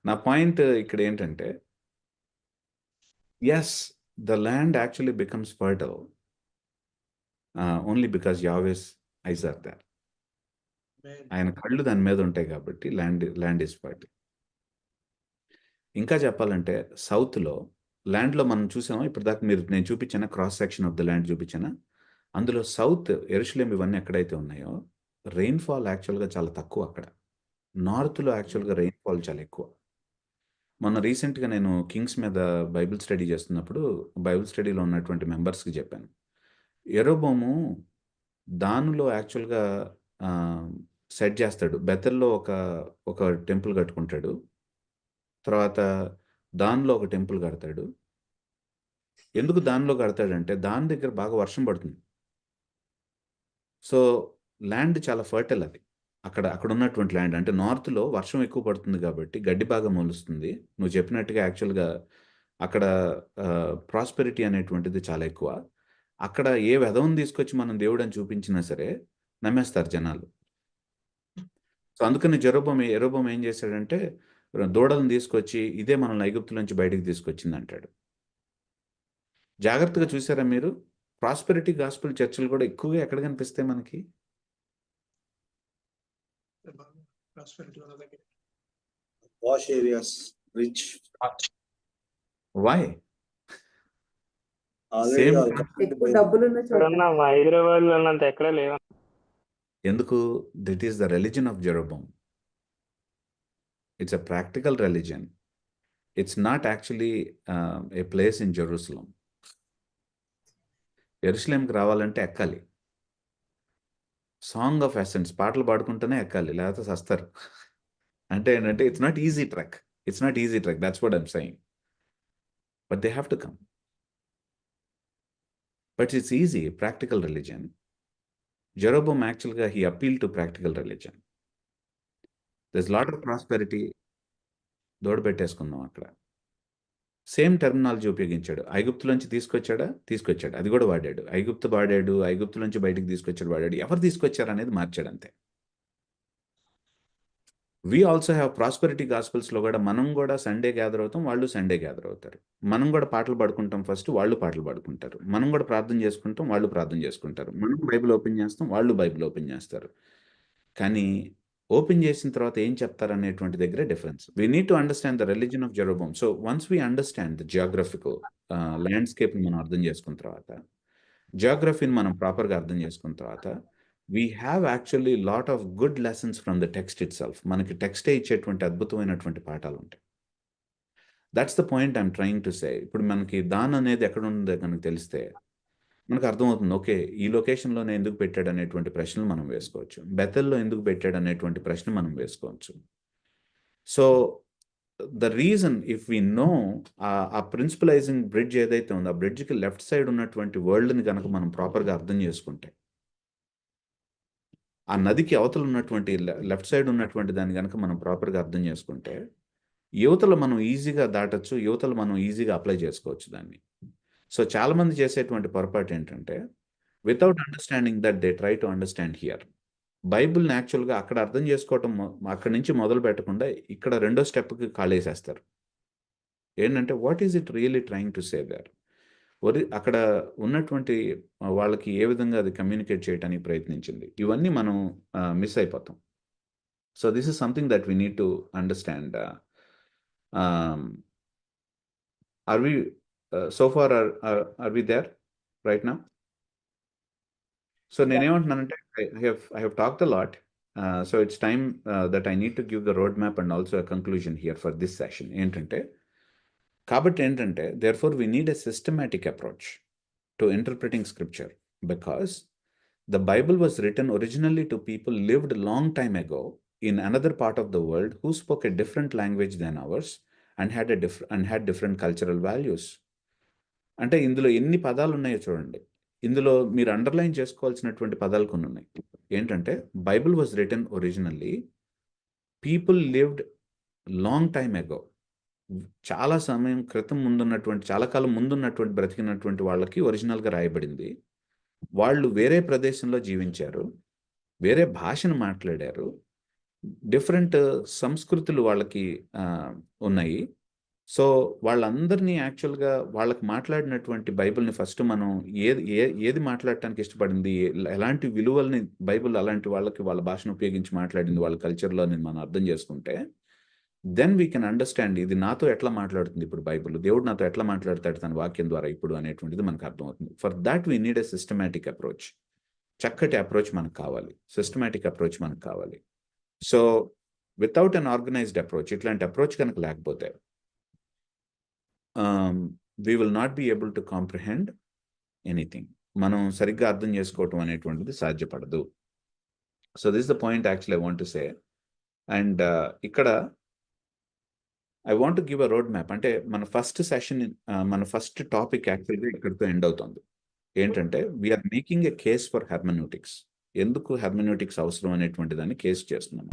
నా పాయింట్ ఇక్కడ ఏంటంటే, yes, the land actually becomes fertile only because Yahweh's eyes are there. ఆయన కళ్ళు దాని మీద ఉంటాయి కాబట్టి ల్యాండ్ ఈజ్ ఫర్టైల్. ఇంకా చెప్పాలంటే సౌత్లో ల్యాండ్లో మనం చూసామా ఇప్పుడు దాకా నేను చూపించానా cross section of the land చూపించానా? అందులో సౌత్ యెరూషలేం ఇవన్నీ ఎక్కడైతే ఉన్నాయో రెయిన్ఫాల్ యాక్చువల్గా చాలా తక్కువ అక్కడ. నార్త్లో యాక్చువల్గా రెయిన్ఫాల్ చాలా ఎక్కువ. మొన్న రీసెంట్గా నేను కింగ్స్ మీద బైబిల్ స్టడీ చేస్తున్నప్పుడు బైబిల్ స్టడీలో ఉన్నటువంటి మెంబర్స్కి చెప్పాను, యెరోబోము దానిలో యాక్చువల్గా సెట్ చేస్తాడు. బెతల్లో ఒక టెంపుల్ కట్టుకుంటాడు, తర్వాత దానిలో ఒక టెంపుల్ కడతాడు. ఎందుకు దానిలో కడతాడంటే దాని దగ్గర బాగా వర్షం పడుతుంది. సో ల్యాండ్ చాలా ఫర్టైల్ అది. అక్కడ ఉన్నటువంటి ల్యాండ్ అంటే నార్త్లో వర్షం ఎక్కువ పడుతుంది కాబట్టి గడ్డి బాగా మొలుస్తుంది. నువ్వు చెప్పినట్టుగా యాక్చువల్గా అక్కడ ప్రాస్పెరిటీ అనేటువంటిది చాలా ఎక్కువ. అక్కడ ఏ వెధవని తీసుకొచ్చి మనం దేవుడు అని చూపించినా సరే నమ్మేస్తారు జనాలు. సో అందుకని యెరోబోము ఏం చేశాడంటే దూడలను తీసుకొచ్చి ఇదే మనల్ని ఐగుప్తు నుంచి బయటికి తీసుకొచ్చింది అంటాడు. జాగ్రత్తగా చూసారా మీరు? ప్రాస్పెరిటీ గాస్పెల్ చర్చలు కూడా ఎక్కువగా ఎక్కడ కనిపిస్తాయి మనకి? ప్రాస్పెరిటీ ఉన్న దగ్గర. Posh areas, rich. Why? Already same all ఎక్కువ డబ్బులున్న చోట. ఇక్కడున్న మా హైదరాబాద్ లో ఉన్నంత ఎక్కడ లేవు. ఎందుకు? That is the religion of Jeroboam. It's a practical religion. It's not actually a place in Jerusalem. యెరూషలేంకి రావాలంటే ఎక్కాలి. సాంగ్ ఆఫ్ అసెంట్స్ పాటలు పాడుకుంటూనే ఎక్కాలి, లేకపోతే సస్తారు. అంటే ఏంటంటే it's not easy trek. That's what I'm saying. But they have to come. But it's easy practical religion. Jeroboam యాక్చువల్గా he appeal to practical religion. There's lot of prosperity. పెట్టేసుకుందాం అక్కడ. సేమ్ టెర్మినాలజీ ఉపయోగించాడు. ఐగుప్తులోంచి తీసుకొచ్చాడు. అది కూడా వాడాడు. ఐగుప్తులోంచి బయటికి వాడాడు. ఎవరు తీసుకొచ్చారు అనేది మార్చాడు అంతే. వీ ఆల్సో హ్యావ్ ప్రాస్పెరిటీ గాస్పెల్స్లో కూడా మనం కూడా సండే గ్యాదర్ అవుతాం, వాళ్ళు సండే గ్యాదర్ అవుతారు. మనం కూడా పాటలు పాడుకుంటాం ఫస్ట్, వాళ్ళు పాటలు పాడుకుంటారు. మనం కూడా ప్రార్థన చేసుకుంటాం, వాళ్ళు ప్రార్థన చేసుకుంటారు. మనం బైబిల్ ఓపెన్ చేస్తాం, వాళ్ళు బైబిల్ ఓపెన్ చేస్తారు. కానీ ఓపెన్ చేసిన తర్వాత ఏం చెప్తారు అనేటువంటి దగ్గరే difference. We need to understand the religion of Jeroboam. So once we understand the geographical ల్యాండ్స్కేప్ని మనం అర్థం చేసుకున్న తర్వాత, జియోగ్రఫీని మనం ప్రాపర్గా అర్థం చేసుకున్న తర్వాత, we have actually lot of good lessons from the text it self. మనకి టెక్స్టే ఇచ్చేటువంటి అద్భుతమైనటువంటి పాఠాలు ఉంటాయి. That's the point I'm trying to సే. ఇప్పుడు మనకి దాన్ అనేది ఎక్కడ ఉందో కనుక తెలిస్తే మనకు అర్థమవుతుంది, ఓకే ఈ లొకేషన్లోనే ఎందుకు పెట్టాడు అనేటువంటి ప్రశ్నలు మనం వేసుకోవచ్చు. బెతల్లో ఎందుకు పెట్టాడు అనేటువంటి ప్రశ్న మనం వేసుకోవచ్చు. So the reason if we know a principalizing bridge ఏదైతే ఉందో ఆ బ్రిడ్జ్కి లెఫ్ట్ సైడ్ ఉన్నటువంటి వరల్డ్ని కనుక మనం ప్రాపర్గా అర్థం చేసుకుంటే, ఆ నదికి అవతల ఉన్నటువంటి లెఫ్ట్ సైడ్ ఉన్నటువంటి దాన్ని కనుక మనం ప్రాపర్గా అర్థం చేసుకుంటే, యువతలు మనం ఈజీగా దాటచ్చు, యువతలు మనం ఈజీగా అప్లై చేసుకోవచ్చు దాన్ని. సో చాలామంది చేసేటువంటి పొరపాటు ఏంటంటే without understanding that they try to understand here. బైబిల్ని యాక్చువల్గా అక్కడ అర్థం చేసుకోవటం అక్కడి నుంచి మొదలు పెట్టకుండా ఇక్కడ రెండో స్టెప్కి కాళేసేస్తారు. ఏంటంటే what is it really trying to say there? అక్కడ ఉన్నటువంటి వాళ్ళకి ఏ విధంగా అది కమ్యూనికేట్ చేయడానికి ప్రయత్నించింది, ఇవన్నీ మనం మిస్ అయిపోతాం. So this is something that we need to understand. Are we so far are we there right now? So నేనేమంటున్నానంటే I have talked a lot. So it's time that I need to give the roadmap and also a conclusion here for this session. కాబట్టి ఏంటంటే therefore we need a systematic approach to interpreting scripture, because the Bible was written originally to people lived long time ago in another part of the world who spoke a different language than ours and had different cultural values. అంటే ఇందులో ఎన్ని పదాలు ఉన్నాయో చూడండి. ఇందులో మీరు underline చేసుకోవాల్సినటువంటి పదాలు కొన్ని ఉన్నాయి. ఏంటంటే Bible was written originally people lived long time ago. చాలా సమయం క్రితం చాలా కాలం ముందున్నటువంటి బ్రతికినటువంటి వాళ్ళకి ఒరిజినల్గా రాయబడింది. వాళ్ళు వేరే ప్రదేశంలో జీవించారు, వేరే భాషను మాట్లాడారు, డిఫరెంట్ సంస్కృతులు వాళ్ళకి ఉన్నాయి. సో వాళ్ళందరినీ యాక్చువల్గా వాళ్ళకి మాట్లాడినటువంటి బైబిల్ని ఫస్ట్ మనం ఏది మాట్లాడటానికి ఇష్టపడింది, ఎలాంటి విలువల్ని బైబిల్ అలాంటి వాళ్ళకి వాళ్ళ భాషను ఉపయోగించి మాట్లాడింది వాళ్ళ కల్చర్లో అని మనం అర్థం చేసుకుంటే దెన్ వీ కెన్ అండర్స్టాండ్ ఇది నాతో ఎట్లా మాట్లాడుతుంది ఇప్పుడు బైబిల్, దేవుడు నాతో ఎట్లా మాట్లాడతాడు తన వాక్యం ద్వారా ఇప్పుడు అనేటువంటిది మనకు అర్థమవుతుంది. For that we need a systematic approach. చక్కటి అప్రోచ్ మనకు కావాలి, సిస్టమేటిక్ అప్రోచ్ మనకు కావాలి. So without an organised approach, ఇట్లాంటి అప్రోచ్ కనుక లేకపోతే we will not be able to comprehend anything. మనం సరిగ్గా అర్థం చేసుకోవటం అనేటువంటిది సాధ్యపడదు. So this the point actually I want to say. And ఇక్కడ I want to give a road map. అంటే మన ఫస్ట్ సెషన్, మన ఫస్ట్ టాపిక్ యాక్చువల్గా ఇక్కడితో ఎండ్ అవుతుంది. ఏంటంటే we are making a case for hermeneutics. ఎందుకు హెర్మెనూటిక్స్ అవసరం అనేటువంటి దాన్ని కేసు చేస్తున్నాము.